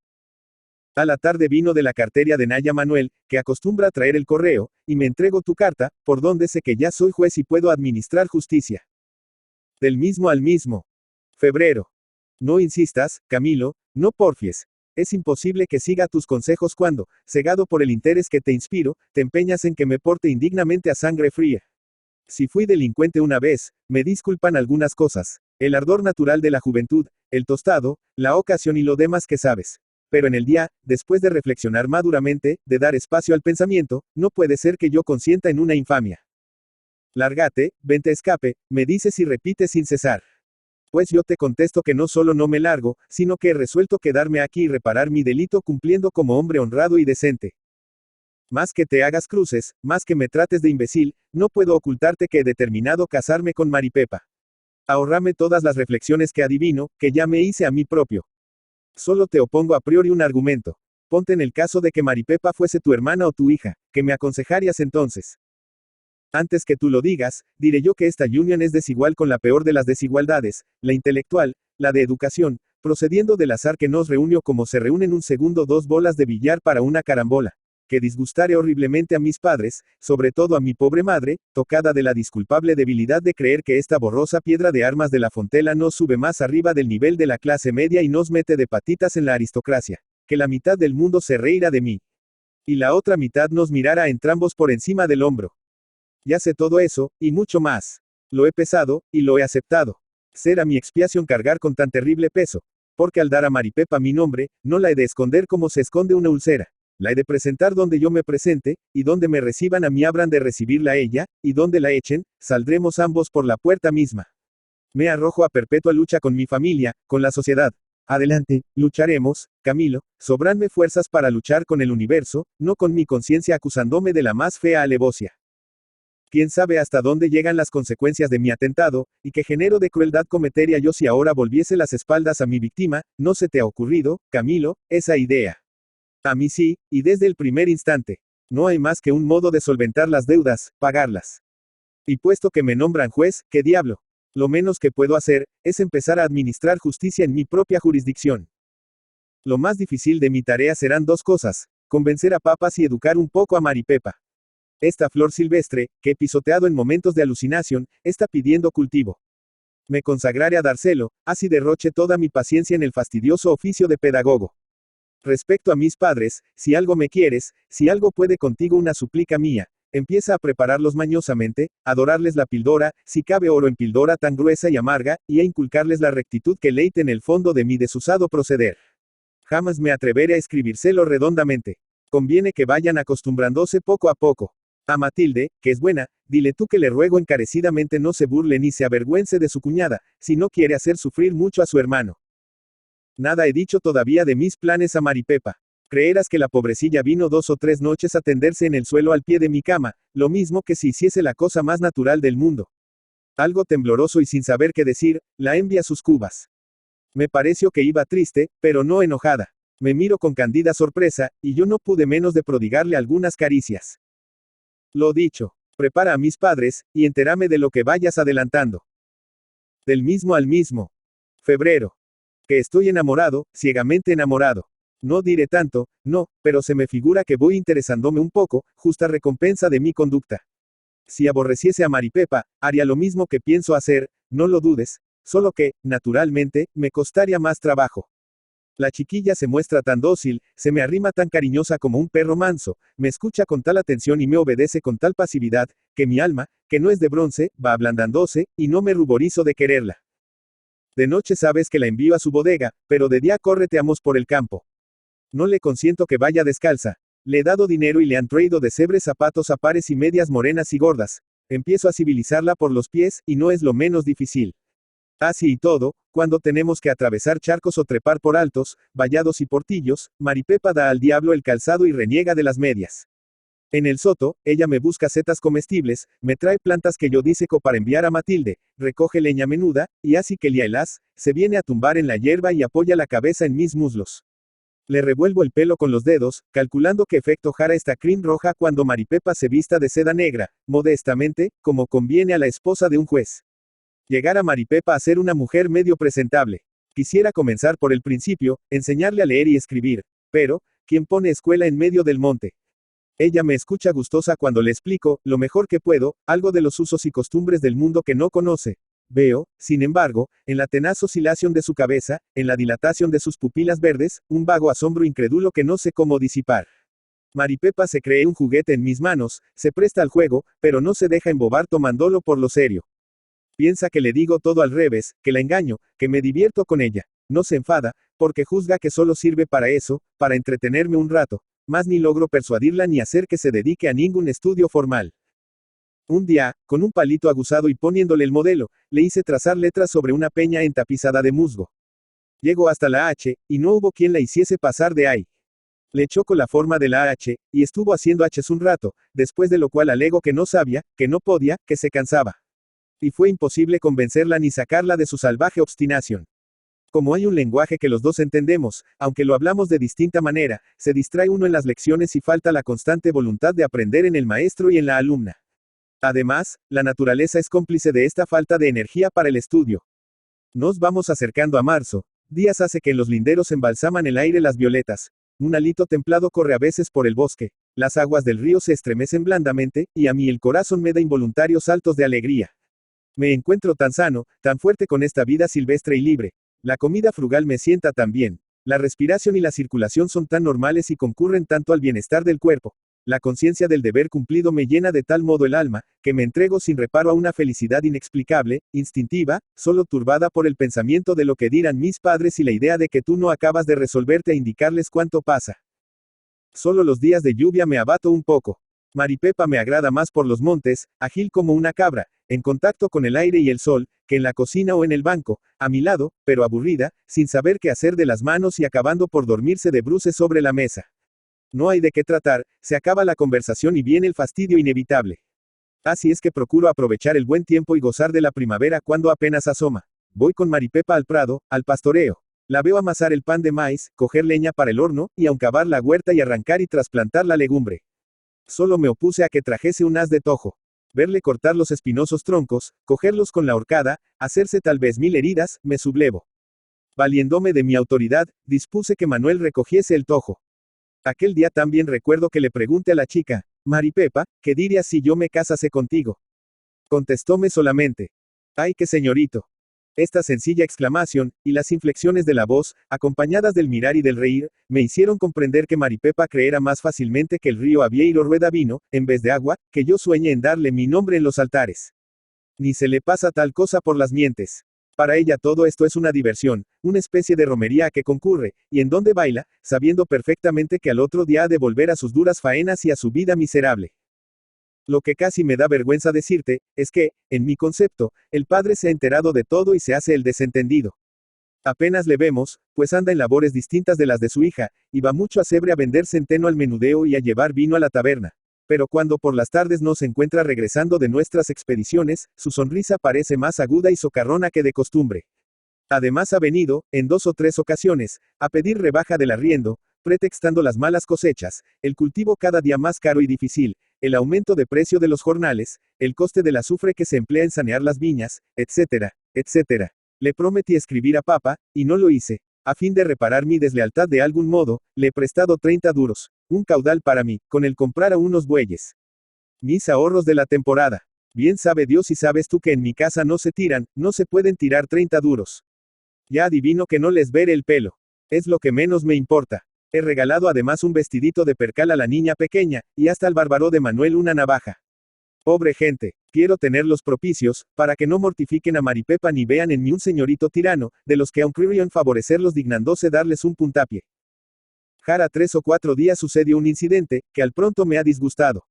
A la tarde vino de la cartería de Naya Manuel, que acostumbra a traer el correo, y me entrego tu carta, por donde sé que ya soy juez y puedo administrar justicia. Del mismo al mismo. Febrero. No insistas, Camilo, no porfies. Es imposible que siga tus consejos cuando, cegado por el interés que te inspiro, te empeñas en que me porte indignamente a sangre fría. Si fui delincuente una vez, me disculpan algunas cosas, el ardor natural de la juventud, el tostado, la ocasión y lo demás que sabes. Pero en el día, después de reflexionar maduramente, de dar espacio al pensamiento, no puede ser que yo consienta en una infamia. Lárgate, vente escape, me dices y repites sin cesar. Pues yo te contesto que no solo no me largo, sino que he resuelto quedarme aquí y reparar mi delito cumpliendo como hombre honrado y decente. Más que te hagas cruces, más que me trates de imbécil, no puedo ocultarte que he determinado casarme con Maripepa. Ahórrame todas las reflexiones que adivino, que ya me hice a mí propio. Solo te opongo a priori un argumento. Ponte en el caso de que Maripepa fuese tu hermana o tu hija, ¿qué me aconsejarías entonces? Antes que tú lo digas, diré yo que esta unión es desigual con la peor de las desigualdades, la intelectual, la de educación, procediendo del azar que nos reunió como se reúnen un segundo dos bolas de billar para una carambola, que disgustare horriblemente a mis padres, sobre todo a mi pobre madre, tocada de la disculpable debilidad de creer que esta borrosa piedra de armas de la Fontela nos sube más arriba del nivel de la clase media y nos mete de patitas en la aristocracia, que la mitad del mundo se reirá de mí, y la otra mitad nos mirará a entrambos por encima del hombro. Ya sé todo eso, y mucho más. Lo he pesado, y lo he aceptado. Será mi expiación cargar con tan terrible peso, porque al dar a Maripepa mi nombre, no la he de esconder como se esconde una ulcera. La he de presentar donde yo me presente, y donde me reciban a mí habrán de recibirla ella, y donde la echen, saldremos ambos por la puerta misma. Me arrojo a perpetua lucha con mi familia, con la sociedad. Adelante, lucharemos, Camilo, sobranme fuerzas para luchar con el universo, no con mi conciencia acusándome de la más fea alevosía. Quién sabe hasta dónde llegan las consecuencias de mi atentado, y qué género de crueldad cometería yo si ahora volviese las espaldas a mi víctima. ¿No se te ha ocurrido, Camilo, esa idea? A mí sí, y desde el primer instante. No hay más que un modo de solventar las deudas, pagarlas. Y puesto que me nombran juez, ¿qué diablo? Lo menos que puedo hacer, es empezar a administrar justicia en mi propia jurisdicción. Lo más difícil de mi tarea serán dos cosas: convencer a Papas y educar un poco a Maripepa. Esta flor silvestre, que he pisoteado en momentos de alucinación, está pidiendo cultivo. Me consagraré a dárselo, así derroche toda mi paciencia en el fastidioso oficio de pedagogo. Respecto a mis padres, si algo me quieres, si algo puede contigo una súplica mía, empieza a prepararlos mañosamente, a dorarles la píldora, si cabe oro en píldora tan gruesa y amarga, y a inculcarles la rectitud que leite en el fondo de mi desusado proceder. Jamás me atreveré a escribírselo redondamente. Conviene que vayan acostumbrándose poco a poco. A Matilde, que es buena, dile tú que le ruego encarecidamente no se burle ni se avergüence de su cuñada, si no quiere hacer sufrir mucho a su hermano. Nada he dicho todavía de mis planes a Maripepa. Creerás que la pobrecilla vino 2 o 3 noches a tenderse en el suelo al pie de mi cama, lo mismo que si hiciese la cosa más natural del mundo. Algo tembloroso y sin saber qué decir, la envía a sus cubas. Me pareció que iba triste, pero no enojada. Me miro con candida sorpresa, y yo no pude menos de prodigarle algunas caricias. Lo dicho, prepara a mis padres, y entérame de lo que vayas adelantando. Del mismo al mismo. Febrero. Que estoy enamorado, ciegamente enamorado. No diré tanto, no, pero se me figura que voy interesándome un poco, justa recompensa de mi conducta. Si aborreciese a Maripepa, haría lo mismo que pienso hacer, no lo dudes, solo que, naturalmente, me costaría más trabajo. La chiquilla se muestra tan dócil, se me arrima tan cariñosa como un perro manso, me escucha con tal atención y me obedece con tal pasividad, que mi alma, que no es de bronce, va ablandándose, y no me ruborizo de quererla. De noche sabes que la envío a su bodega, pero de día correteamos por el campo. No le consiento que vaya descalza. Le he dado dinero y le han traído de Cebre zapatos a pares y medias morenas y gordas. Empiezo a civilizarla por los pies, y no es lo menos difícil. Así y todo, cuando tenemos que atravesar charcos o trepar por altos, vallados y portillos, Maripepa da al diablo el calzado y reniega de las medias. En el soto, ella me busca setas comestibles, me trae plantas que yo diseco para enviar a Matilde, recoge leña menuda, y así que Liaelás, se viene a tumbar en la hierba y apoya la cabeza en mis muslos. Le revuelvo el pelo con los dedos, calculando qué efecto hará esta crin roja cuando Maripepa se vista de seda negra, modestamente, como conviene a la esposa de un juez. Llegar a Maripepa a ser una mujer medio presentable. Quisiera comenzar por el principio, enseñarle a leer y escribir, pero, ¿quién pone escuela en medio del monte? Ella me escucha gustosa cuando le explico, lo mejor que puedo, algo de los usos y costumbres del mundo que no conoce. Veo, sin embargo, en la tenaz oscilación de su cabeza, en la dilatación de sus pupilas verdes, un vago asombro incrédulo que no sé cómo disipar. Maripepa se cree un juguete en mis manos, se presta al juego, pero no se deja embobar tomándolo por lo serio. Piensa que le digo todo al revés, que la engaño, que me divierto con ella. No se enfada, porque juzga que solo sirve para eso, para entretenerme un rato. Más ni logro persuadirla ni hacer que se dedique a ningún estudio formal. Un día, con un palito aguzado y poniéndole el modelo, le hice trazar letras sobre una peña entapizada de musgo. Llegó hasta la H, y no hubo quien la hiciese pasar de ahí. Le chocó la forma de la H, y estuvo haciendo H's un rato, después de lo cual alegó que no sabía, que no podía, que se cansaba. Y fue imposible convencerla ni sacarla de su salvaje obstinación. Como hay un lenguaje que los dos entendemos, aunque lo hablamos de distinta manera, se distrae uno en las lecciones y falta la constante voluntad de aprender en el maestro y en la alumna. Además, la naturaleza es cómplice de esta falta de energía para el estudio. Nos vamos acercando a marzo. Días hace que en los linderos embalsaman el aire las violetas. Un hálito templado corre a veces por el bosque. Las aguas del río se estremecen blandamente, y a mí el corazón me da involuntarios saltos de alegría. Me encuentro tan sano, tan fuerte con esta vida silvestre y libre. La comida frugal me sienta tan bien. La respiración y la circulación son tan normales y concurren tanto al bienestar del cuerpo. La conciencia del deber cumplido me llena de tal modo el alma, que me entrego sin reparo a una felicidad inexplicable, instintiva, solo turbada por el pensamiento de lo que dirán mis padres y la idea de que tú no acabas de resolverte a indicarles cuánto pasa. Solo los días de lluvia me abato un poco. Maripepa me agrada más por los montes, ágil como una cabra, en contacto con el aire y el sol, que en la cocina o en el banco, a mi lado, pero aburrida, sin saber qué hacer de las manos y acabando por dormirse de bruces sobre la mesa. No hay de qué tratar, se acaba la conversación y viene el fastidio inevitable. Así es que procuro aprovechar el buen tiempo y gozar de la primavera cuando apenas asoma. Voy con Maripepa al prado, al pastoreo. La veo amasar el pan de maíz, coger leña para el horno, y aun cavar la huerta y arrancar y trasplantar la legumbre. Solo me opuse a que trajese un haz de tojo. Verle cortar los espinosos troncos, cogerlos con la horcada, hacerse tal vez 1000 heridas, me sublevo. Valiéndome de mi autoridad, dispuse que Manuel recogiese el tojo. Aquel día también recuerdo que le pregunté a la chica, Maripepa, ¿qué dirías si yo me casase contigo? Contestóme solamente, ¡ay qué señorito! Esta sencilla exclamación, y las inflexiones de la voz, acompañadas del mirar y del reír, me hicieron comprender que Maripepa creerá más fácilmente que el río Avieiro rueda vino, en vez de agua, que yo sueñe en darle mi nombre en los altares. Ni se le pasa tal cosa por las mientes. Para ella todo esto es una diversión, una especie de romería a que concurre, y en donde baila, sabiendo perfectamente que al otro día ha de volver a sus duras faenas y a su vida miserable. Lo que casi me da vergüenza decirte, es que, en mi concepto, el padre se ha enterado de todo y se hace el desentendido. Apenas le vemos, pues anda en labores distintas de las de su hija, y va mucho a Cebre a vender centeno al menudeo y a llevar vino a la taberna. Pero cuando por las tardes nos encuentra regresando de nuestras expediciones, su sonrisa parece más aguda y socarrona que de costumbre. Además ha venido, en 2 o 3 ocasiones, a pedir rebaja del arriendo, pretextando las malas cosechas, el cultivo cada día más caro y difícil, el aumento de precio de los jornales, el coste del azufre que se emplea en sanear las viñas, etcétera, etcétera. Le prometí escribir a Papa, y no lo hice. A fin de reparar mi deslealtad de algún modo, le he prestado 30 duros, un caudal para mí, con el comprar a unos bueyes. Mis ahorros de la temporada. Bien sabe Dios y sabes tú que en mi casa no se tiran, no se pueden tirar 30 duros. Ya adivino que no les veré el pelo. Es lo que menos me importa. He regalado además un vestidito de percal a la niña pequeña, y hasta al bárbaro de Manuel una navaja. Pobre gente, quiero tenerlos propicios, para que no mortifiquen a Maripepa ni vean en mí un señorito tirano, de los que aun creían favorecerlos dignándose darles un puntapié. Jara 3 o 4 días sucedió un incidente, que al pronto me ha disgustado.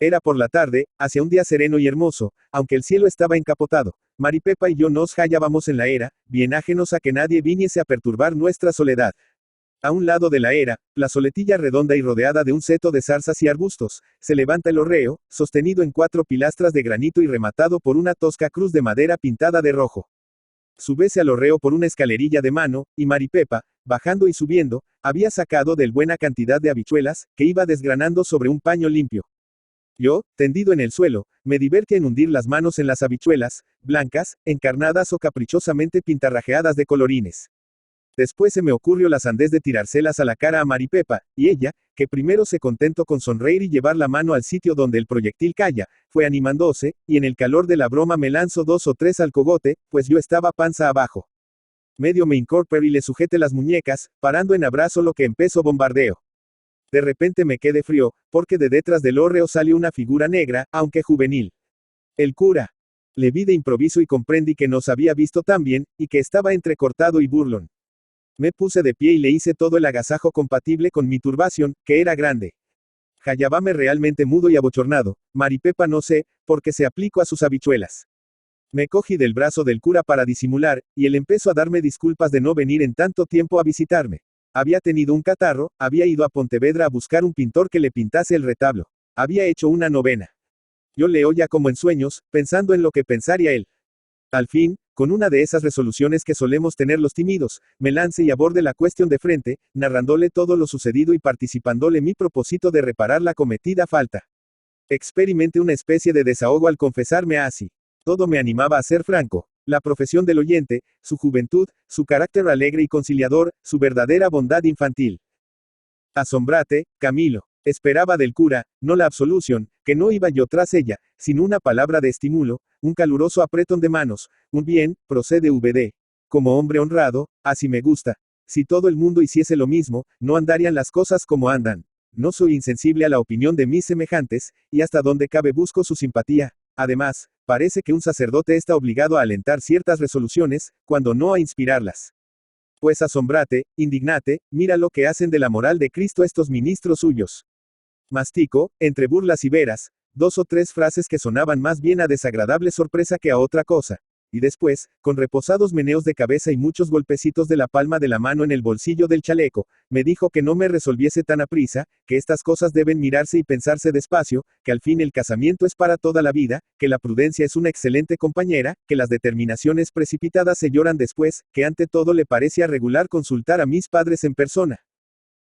Era por la tarde, hacia un día sereno y hermoso, aunque el cielo estaba encapotado. Maripepa y yo nos hallábamos en la era, bien ajenos a que nadie viniese a perturbar nuestra soledad. A un lado de la era, plazoletilla redonda y rodeada de un seto de zarzas y arbustos, se levanta el hórreo, sostenido en 4 pilastras de granito y rematado por una tosca cruz de madera pintada de rojo. Súbese al hórreo por una escalerilla de mano, y Maripepa, bajando y subiendo, había sacado del buena cantidad de habichuelas, que iba desgranando sobre un paño limpio. Yo, tendido en el suelo, me divertía en hundir las manos en las habichuelas, blancas, encarnadas o caprichosamente pintarrajeadas de colorines. Después se me ocurrió la sandez de tirárselas a la cara a Maripepa, y ella, que primero se contentó con sonreír y llevar la mano al sitio donde el proyectil calla, fue animándose, y en el calor de la broma me lanzó 2 o 3 al cogote, pues yo estaba panza abajo. Medio me incorporé y le sujeté las muñecas, parando en abrazo lo que empezó bombardeo. De repente me quedé frío, porque de detrás del hórreo salió una figura negra, aunque juvenil. El cura. Le vi de improviso y comprendí que nos había visto tan bien, y que estaba entrecortado y burlón. Me puse de pie y le hice todo el agasajo compatible con mi turbación, que era grande. Hallábame realmente mudo y abochornado. Maripepa no sé, porque se aplicó a sus habichuelas. Me cogí del brazo del cura para disimular, y él empezó a darme disculpas de no venir en tanto tiempo a visitarme. Había tenido un catarro, había ido a Pontevedra a buscar un pintor que le pintase el retablo. Había hecho una novena. Yo le oía como en sueños, pensando en lo que pensaría él. Al fin, con una de esas resoluciones que solemos tener los tímidos, me lancé y abordé la cuestión de frente, narrándole todo lo sucedido y participándole mi propósito de reparar la cometida falta. Experimenté una especie de desahogo al confesarme así. Todo me animaba a ser franco. La profesión del oyente, su juventud, su carácter alegre y conciliador, su verdadera bondad infantil. Asombrate, Camilo. Esperaba del cura, no la absolución, que no iba yo tras ella, sino una palabra de estímulo, un caluroso apretón de manos, un bien, procede VD. Como hombre honrado, así me gusta. Si todo el mundo hiciese lo mismo, no andarían las cosas como andan. No soy insensible a la opinión de mis semejantes, y hasta donde cabe busco su simpatía. Además, parece que un sacerdote está obligado a alentar ciertas resoluciones, cuando no a inspirarlas. Pues asombrate, indignate, mira lo que hacen de la moral de Cristo estos ministros suyos. Mastico, entre burlas y veras, 2 o 3 frases que sonaban más bien a desagradable sorpresa que a otra cosa. Y después, con reposados meneos de cabeza y muchos golpecitos de la palma de la mano en el bolsillo del chaleco, me dijo que no me resolviese tan aprisa, que estas cosas deben mirarse y pensarse despacio, que al fin el casamiento es para toda la vida, que la prudencia es una excelente compañera, que las determinaciones precipitadas se lloran después, que ante todo le parecía regular consultar a mis padres en persona.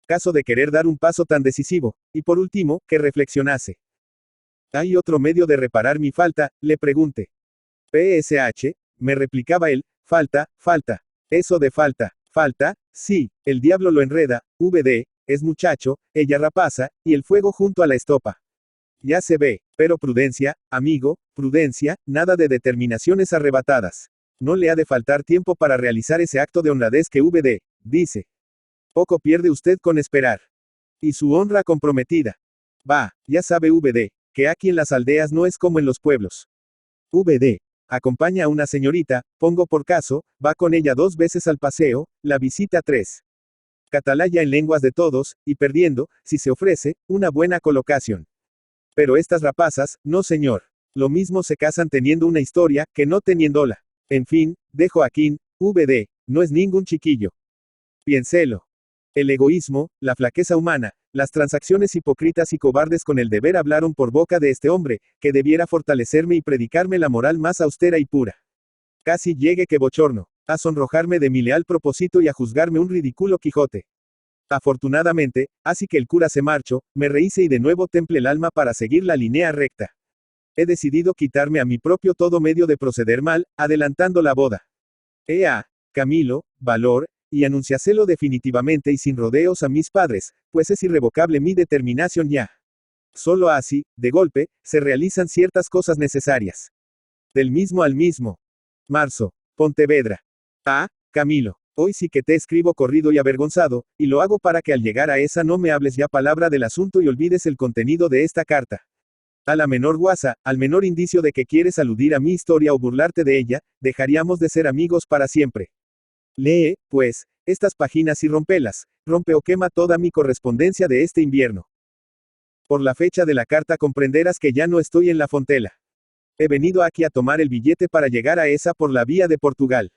Caso de querer dar un paso tan decisivo, y por último, que reflexionase. ¿Hay otro medio de reparar mi falta?, le pregunté. PSH, me replicaba él, falta, falta. Eso de falta, falta, sí, el diablo lo enreda, VD, es muchacho, ella rapaza, y el fuego junto a la estopa. Ya se ve, pero prudencia, amigo, prudencia, nada de determinaciones arrebatadas. No le ha de faltar tiempo para realizar ese acto de honradez que VD, dice. Poco pierde usted con esperar. Y su honra comprometida. Va, ya sabe VD, que aquí en las aldeas no es como en los pueblos. VD. Acompaña a una señorita, pongo por caso, va con ella 2 veces al paseo, la visita 3. Catalaya en lenguas de todos, y perdiendo, si se ofrece, una buena colocación. Pero estas rapazas, no señor. Lo mismo se casan teniendo una historia, que no teniéndola. En fin, dejo aquí, VD, no es ningún chiquillo. Piénselo. El egoísmo, la flaqueza humana, las transacciones hipócritas y cobardes con el deber hablaron por boca de este hombre, que debiera fortalecerme y predicarme la moral más austera y pura. Casi llegue que bochorno, a sonrojarme de mi leal propósito y a juzgarme un ridículo Quijote. Afortunadamente, así que el cura se marchó, me rehice y de nuevo templé el alma para seguir la línea recta. He decidido quitarme a mi propio todo medio de proceder mal, adelantando la boda. Camilo, valor, y anunciáselo definitivamente y sin rodeos a mis padres, pues es irrevocable mi determinación ya. Solo así, de golpe, se realizan ciertas cosas necesarias. Del mismo al mismo. Marzo, Pontevedra. Camilo, hoy sí que te escribo corrido y avergonzado, y lo hago para que al llegar a esa no me hables ya palabra del asunto y olvides el contenido de esta carta. A la menor guasa, al menor indicio de que quieres aludir a mi historia o burlarte de ella, dejaríamos de ser amigos para siempre. Lee, pues, estas páginas y rompelas, rompe o quema toda mi correspondencia de este invierno. Por la fecha de la carta comprenderás que ya no estoy en la Fontela. He venido aquí a tomar el billete para llegar a esa por la vía de Portugal.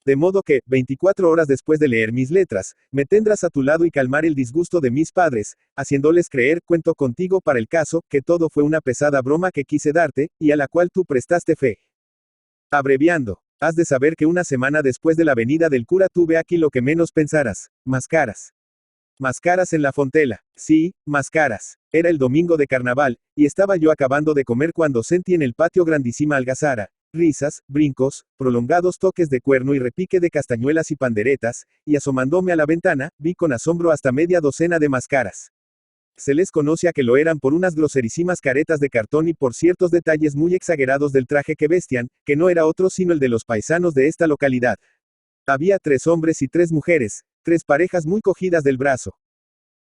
De modo que, 24 horas después de leer mis letras, me tendrás a tu lado y calmar el disgusto de mis padres, haciéndoles creer, cuento contigo para el caso, que todo fue una pesada broma que quise darte, y a la cual tú prestaste fe. Abreviando. Has de saber que una semana después de la venida del cura tuve aquí lo que menos pensaras, mascaras. Mascaras en la Fontela. Sí, mascaras. Era el domingo de carnaval, y estaba yo acabando de comer cuando sentí en el patio grandísima algazara, risas, brincos, prolongados toques de cuerno y repique de castañuelas y panderetas, y asomándome a la ventana, vi con asombro hasta media docena de mascaras. Se les conoce a que lo eran por unas groserísimas caretas de cartón y por ciertos detalles muy exagerados del traje que vestían, que no era otro sino el de los paisanos de esta localidad. Había 3 hombres y 3 mujeres, 3 parejas muy cogidas del brazo.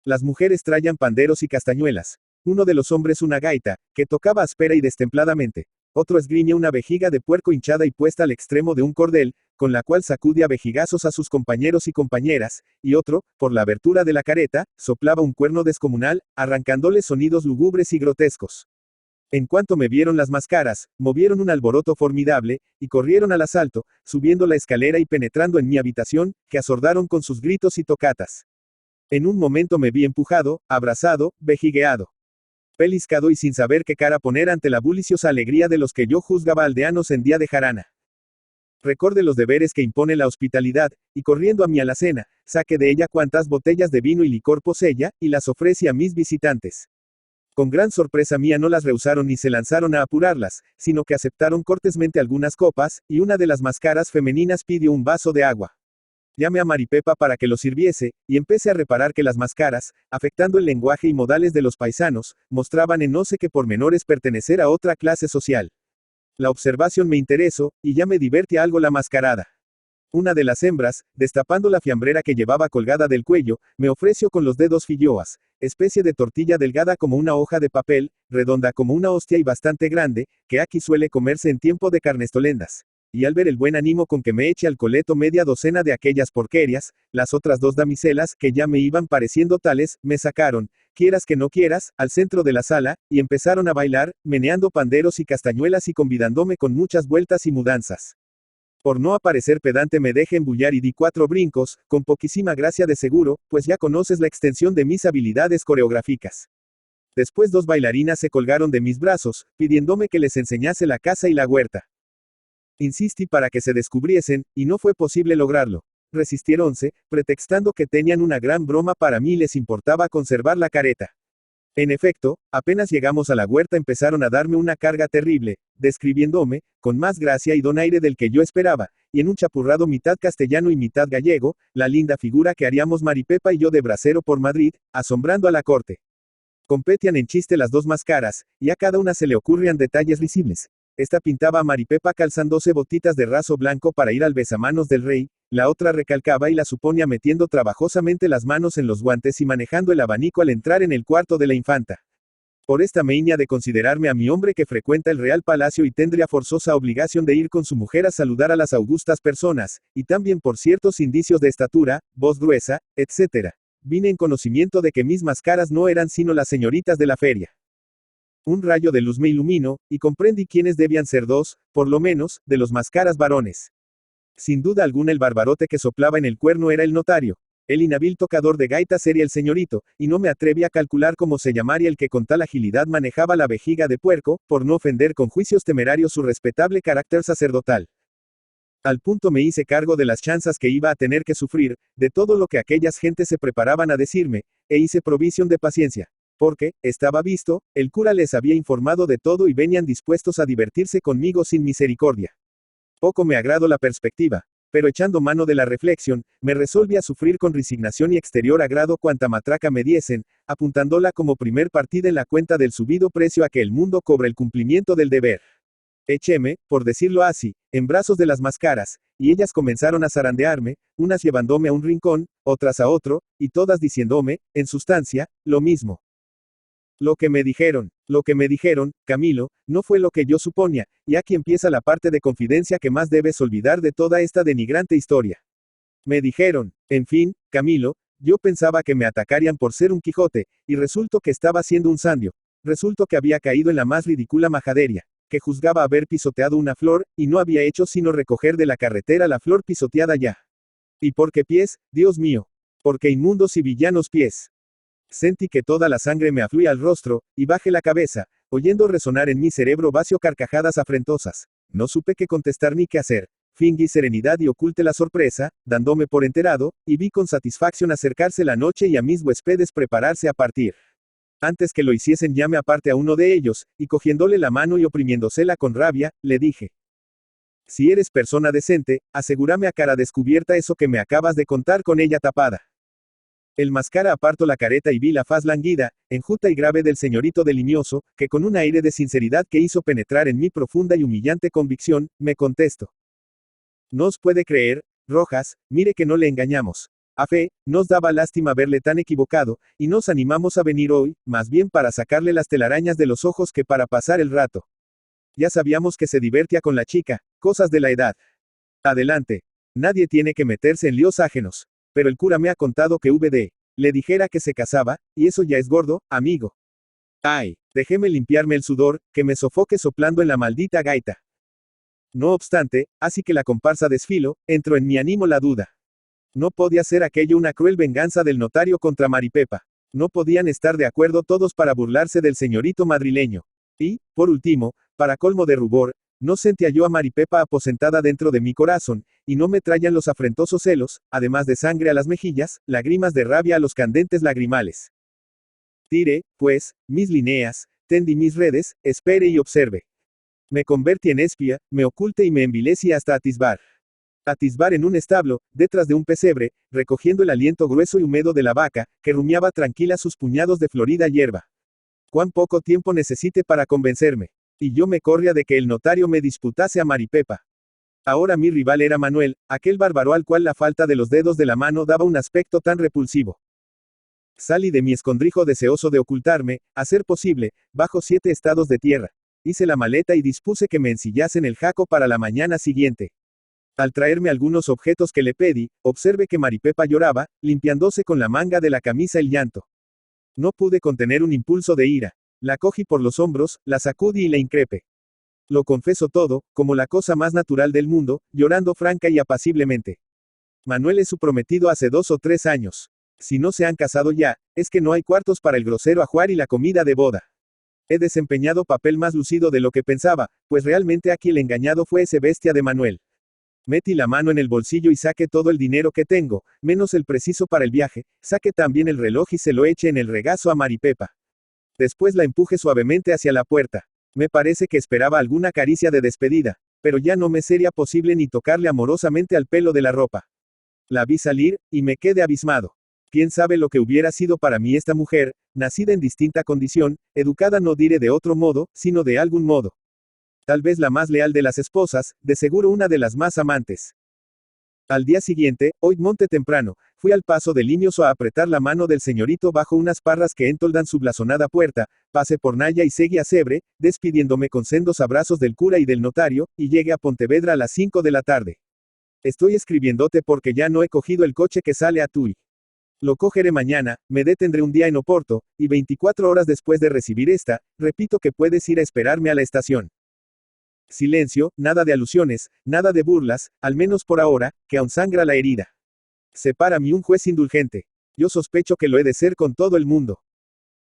Las mujeres traían panderos y castañuelas. Uno de los hombres una gaita, que tocaba áspera y destempladamente. Otro esgrimía una vejiga de puerco hinchada y puesta al extremo de un cordel, con la cual sacudía vejigazos a sus compañeros y compañeras, y otro, por la abertura de la careta, soplaba un cuerno descomunal, arrancándoles sonidos lúgubres y grotescos. En cuanto me vieron las mascaras, movieron un alboroto formidable, y corrieron al asalto, subiendo la escalera y penetrando en mi habitación, que asordaron con sus gritos y tocatas. En un momento me vi empujado, abrazado, vejigueado. Peliscado y sin saber qué cara poner ante la buliciosa alegría de los que yo juzgaba aldeanos en día de jarana. Recordé los deberes que impone la hospitalidad, y corriendo a mi alacena, saqué de ella cuantas botellas de vino y licor poseía, y las ofrecí a mis visitantes. Con gran sorpresa mía no las rehusaron ni se lanzaron a apurarlas, sino que aceptaron cortésmente algunas copas, y una de las mascaras femeninas pidió un vaso de agua. Llamé a Maripepa para que lo sirviese, y empecé a reparar que las mascaras, afectando el lenguaje y modales de los paisanos, mostraban en no sé qué pormenores pertenecer a otra clase social. La observación me interesó, y ya me divertí algo la mascarada. Una de las hembras, destapando la fiambrera que llevaba colgada del cuello, me ofreció con los dedos filloas, especie de tortilla delgada como una hoja de papel, redonda como una hostia y bastante grande, que aquí suele comerse en tiempo de carnestolendas. y al ver el buen ánimo con que me eché al coleto media docena de aquellas porquerias, las otras dos damiselas, que ya me iban pareciendo tales, me sacaron, quieras que no quieras, al centro de la sala, y empezaron a bailar, meneando panderos y castañuelas y convidándome con muchas vueltas y mudanzas. Por no aparecer pedante me dejé embullar y di 4 brincos, con poquísima gracia de seguro, pues ya conoces la extensión de mis habilidades coreográficas. Después 2 bailarinas se colgaron de mis brazos, pidiéndome que les enseñase la casa y la huerta. Insistí para que se descubriesen, y no fue posible lograrlo. Resistiéronse, pretextando que tenían una gran broma para mí y les importaba conservar la careta. En efecto, apenas llegamos a la huerta empezaron a darme una carga terrible, describiéndome, con más gracia y donaire del que yo esperaba, y en un chapurrado mitad castellano y mitad gallego, la linda figura que haríamos Maripepa y yo de brasero por Madrid, asombrando a la corte. Competían en chiste las 2 máscaras, y a cada una se le ocurrían detalles risibles. Esta pintaba a Maripepa calzándose botitas de raso blanco para ir al besamanos del rey, la otra recalcaba y la suponía metiendo trabajosamente las manos en los guantes y manejando el abanico al entrar en el cuarto de la infanta. Por esta meña de considerarme a mi hombre que frecuenta el Real Palacio y tendría forzosa obligación de ir con su mujer a saludar a las augustas personas, y también por ciertos indicios de estatura, voz gruesa, etc. Vine en conocimiento de que mis máscaras no eran sino las señoritas de la feria. Un rayo de luz me iluminó, y comprendí quiénes debían ser 2, por lo menos, de los máscaras varones. Sin duda alguna el barbarote que soplaba en el cuerno era el notario. El inhábil tocador de gaitas sería el señorito, y no me atreví a calcular cómo se llamaría el que con tal agilidad manejaba la vejiga de puerco, por no ofender con juicios temerarios su respetable carácter sacerdotal. Al punto me hice cargo de las chanzas que iba a tener que sufrir, de todo lo que aquellas gentes se preparaban a decirme, e hice provisión de paciencia. Porque, estaba visto, el cura les había informado de todo y venían dispuestos a divertirse conmigo sin misericordia. Poco me agradó la perspectiva, pero echando mano de la reflexión, me resolví a sufrir con resignación y exterior agrado cuanta matraca me diesen, apuntándola como primer partida en la cuenta del subido precio a que el mundo cobra el cumplimiento del deber. Echéme, por decirlo así, en brazos de las máscaras, y ellas comenzaron a zarandearme, unas llevándome a un rincón, otras a otro, y todas diciéndome, en sustancia, lo mismo. Lo que me dijeron, Camilo, no fue lo que yo suponía, y aquí empieza la parte de confidencia que más debes olvidar de toda esta denigrante historia. Me dijeron, en fin, Camilo, yo pensaba que me atacarían por ser un Quijote, y resultó que estaba siendo un sandio, resultó que había caído en la más ridícula majaderia, que juzgaba haber pisoteado una flor, y no había hecho sino recoger de la carretera la flor pisoteada ya. ¿Y por qué pies, Dios mío? Porque inmundos y villanos pies. Sentí que toda la sangre me afluía al rostro, y bajé la cabeza, oyendo resonar en mi cerebro vacío carcajadas afrentosas. No supe qué contestar ni qué hacer. Fingí serenidad y oculté la sorpresa, dándome por enterado, y vi con satisfacción acercarse la noche y a mis huéspedes prepararse a partir. Antes que lo hiciesen llamé aparte a uno de ellos, y cogiéndole la mano y oprimiéndosela con rabia, le dije. Si eres persona decente, asegúrame a cara descubierta eso que me acabas de contar con ella tapada. El máscara apartó la careta y vi la faz languida, enjuta y grave del señorito delimioso, que con un aire de sinceridad que hizo penetrar en mi profunda y humillante convicción, me contestó. No os puede creer, Rojas, mire que no le engañamos. A fe, nos daba lástima verle tan equivocado, y nos animamos a venir hoy, más bien para sacarle las telarañas de los ojos que para pasar el rato. Ya sabíamos que se divertía con la chica, cosas de la edad. Adelante. Nadie tiene que meterse en líos ajenos. Pero el cura me ha contado que le dijera que se casaba, y eso ya es gordo, amigo. Ay, déjeme limpiarme el sudor, que me sofoque soplando en la maldita gaita. No obstante, así que la comparsa desfiló, entró en mi ánimo la duda. No podía ser aquello una cruel venganza del notario contra Maripepa. No podían estar de acuerdo todos para burlarse del señorito madrileño. Y, por último, para colmo de rubor, no sentía yo a Maripepa aposentada dentro de mi corazón, y no me traían los afrentosos celos, además de sangre a las mejillas, lágrimas de rabia a los candentes lagrimales. Tiré, pues, mis lineas, tendí mis redes, espere y observe. Me convertí en espía, me oculté y me envilecí hasta atisbar. Atisbar en un establo, detrás de un pesebre, recogiendo el aliento grueso y húmedo de la vaca, que rumiaba tranquila sus puñados de florida hierba. Cuán poco tiempo necesite para convencerme. Y yo me corría de que el notario me disputase a Maripepa. Ahora mi rival era Manuel, aquel bárbaro al cual la falta de los dedos de la mano daba un aspecto tan repulsivo. Salí de mi escondrijo deseoso de ocultarme, a ser posible, bajo 7 estados de tierra. Hice la maleta y dispuse que me ensillasen el jaco para la mañana siguiente. Al traerme algunos objetos que le pedí, observé que Maripepa lloraba, limpiándose con la manga de la camisa el llanto. No pude contener un impulso de ira. La cogí por los hombros, la sacudí y la increpé. Lo confieso todo, como la cosa más natural del mundo, llorando franca y apaciblemente. Manuel es su prometido hace 2 o 3 años. Si no se han casado ya, es que no hay cuartos para el grosero ajuar y la comida de boda. He desempeñado papel más lucido de lo que pensaba, pues realmente aquí el engañado fue ese bestia de Manuel. Metí la mano en el bolsillo y saqué todo el dinero que tengo, menos el preciso para el viaje, saqué también el reloj y se lo eché en el regazo a Maripepa. Después la empujé suavemente hacia la puerta. Me parece que esperaba alguna caricia de despedida, pero ya no me sería posible ni tocarle amorosamente al pelo de la ropa. La vi salir, y me quedé abismado. ¿Quién sabe lo que hubiera sido para mí esta mujer, nacida en distinta condición, educada no diré de otro modo, sino de algún modo? Tal vez la más leal de las esposas, de seguro una de las más amantes. Al día siguiente, hoy monte temprano, fui al paso de Limioso a apretar la mano del señorito bajo unas parras que entoldan su blasonada puerta, pasé por Naya y seguí a Cebre, despidiéndome con sendos abrazos del cura y del notario, y llegué a Pontevedra a las 5 de la tarde. Estoy escribiéndote porque ya no he cogido el coche que sale a Tui. Lo cogeré mañana, me detendré un día en Oporto, y 24 horas después de recibir esta, repito que puedes ir a esperarme a la estación. Silencio, nada de alusiones, nada de burlas, al menos por ahora, que aún sangra la herida. Sepárame un juez indulgente. Yo sospecho que lo he de ser con todo el mundo.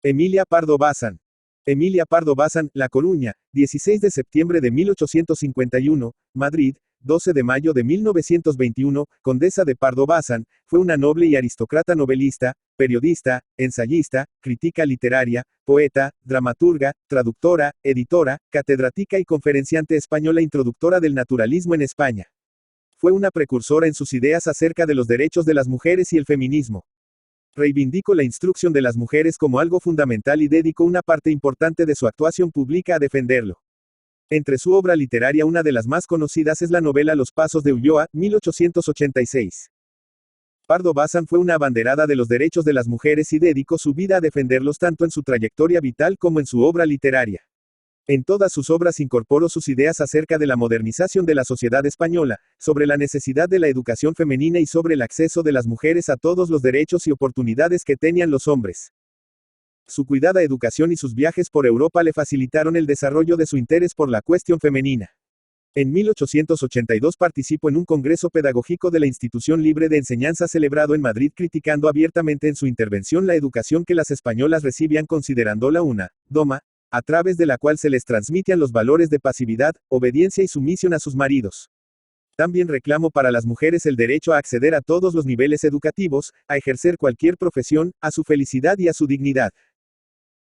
Emilia Pardo Bazán. Emilia Pardo Bazán, La Coruña, 16 de septiembre de 1851, Madrid, 12 de mayo de 1921, Condesa de Pardo Bazán, fue una noble y aristócrata novelista, periodista, ensayista, crítica literaria, poeta, dramaturga, traductora, editora, catedrática y conferenciante española introductora del naturalismo en España. Fue una precursora en sus ideas acerca de los derechos de las mujeres y el feminismo. Reivindicó la instrucción de las mujeres como algo fundamental y dedicó una parte importante de su actuación pública a defenderlo. Entre su obra literaria una de las más conocidas es la novela Los Pasos de Ulloa, 1886. Pardo Bazán fue una abanderada de los derechos de las mujeres y dedicó su vida a defenderlos tanto en su trayectoria vital como en su obra literaria. En todas sus obras incorporó sus ideas acerca de la modernización de la sociedad española, sobre la necesidad de la educación femenina y sobre el acceso de las mujeres a todos los derechos y oportunidades que tenían los hombres. Su cuidada educación y sus viajes por Europa le facilitaron el desarrollo de su interés por la cuestión femenina. En 1882 participó en un congreso pedagógico de la Institución Libre de Enseñanza celebrado en Madrid criticando abiertamente en su intervención la educación que las españolas recibían considerándola una doma, a través de la cual se les transmitían los valores de pasividad, obediencia y sumisión a sus maridos. También reclamó para las mujeres el derecho a acceder a todos los niveles educativos, a ejercer cualquier profesión, a su felicidad y a su dignidad.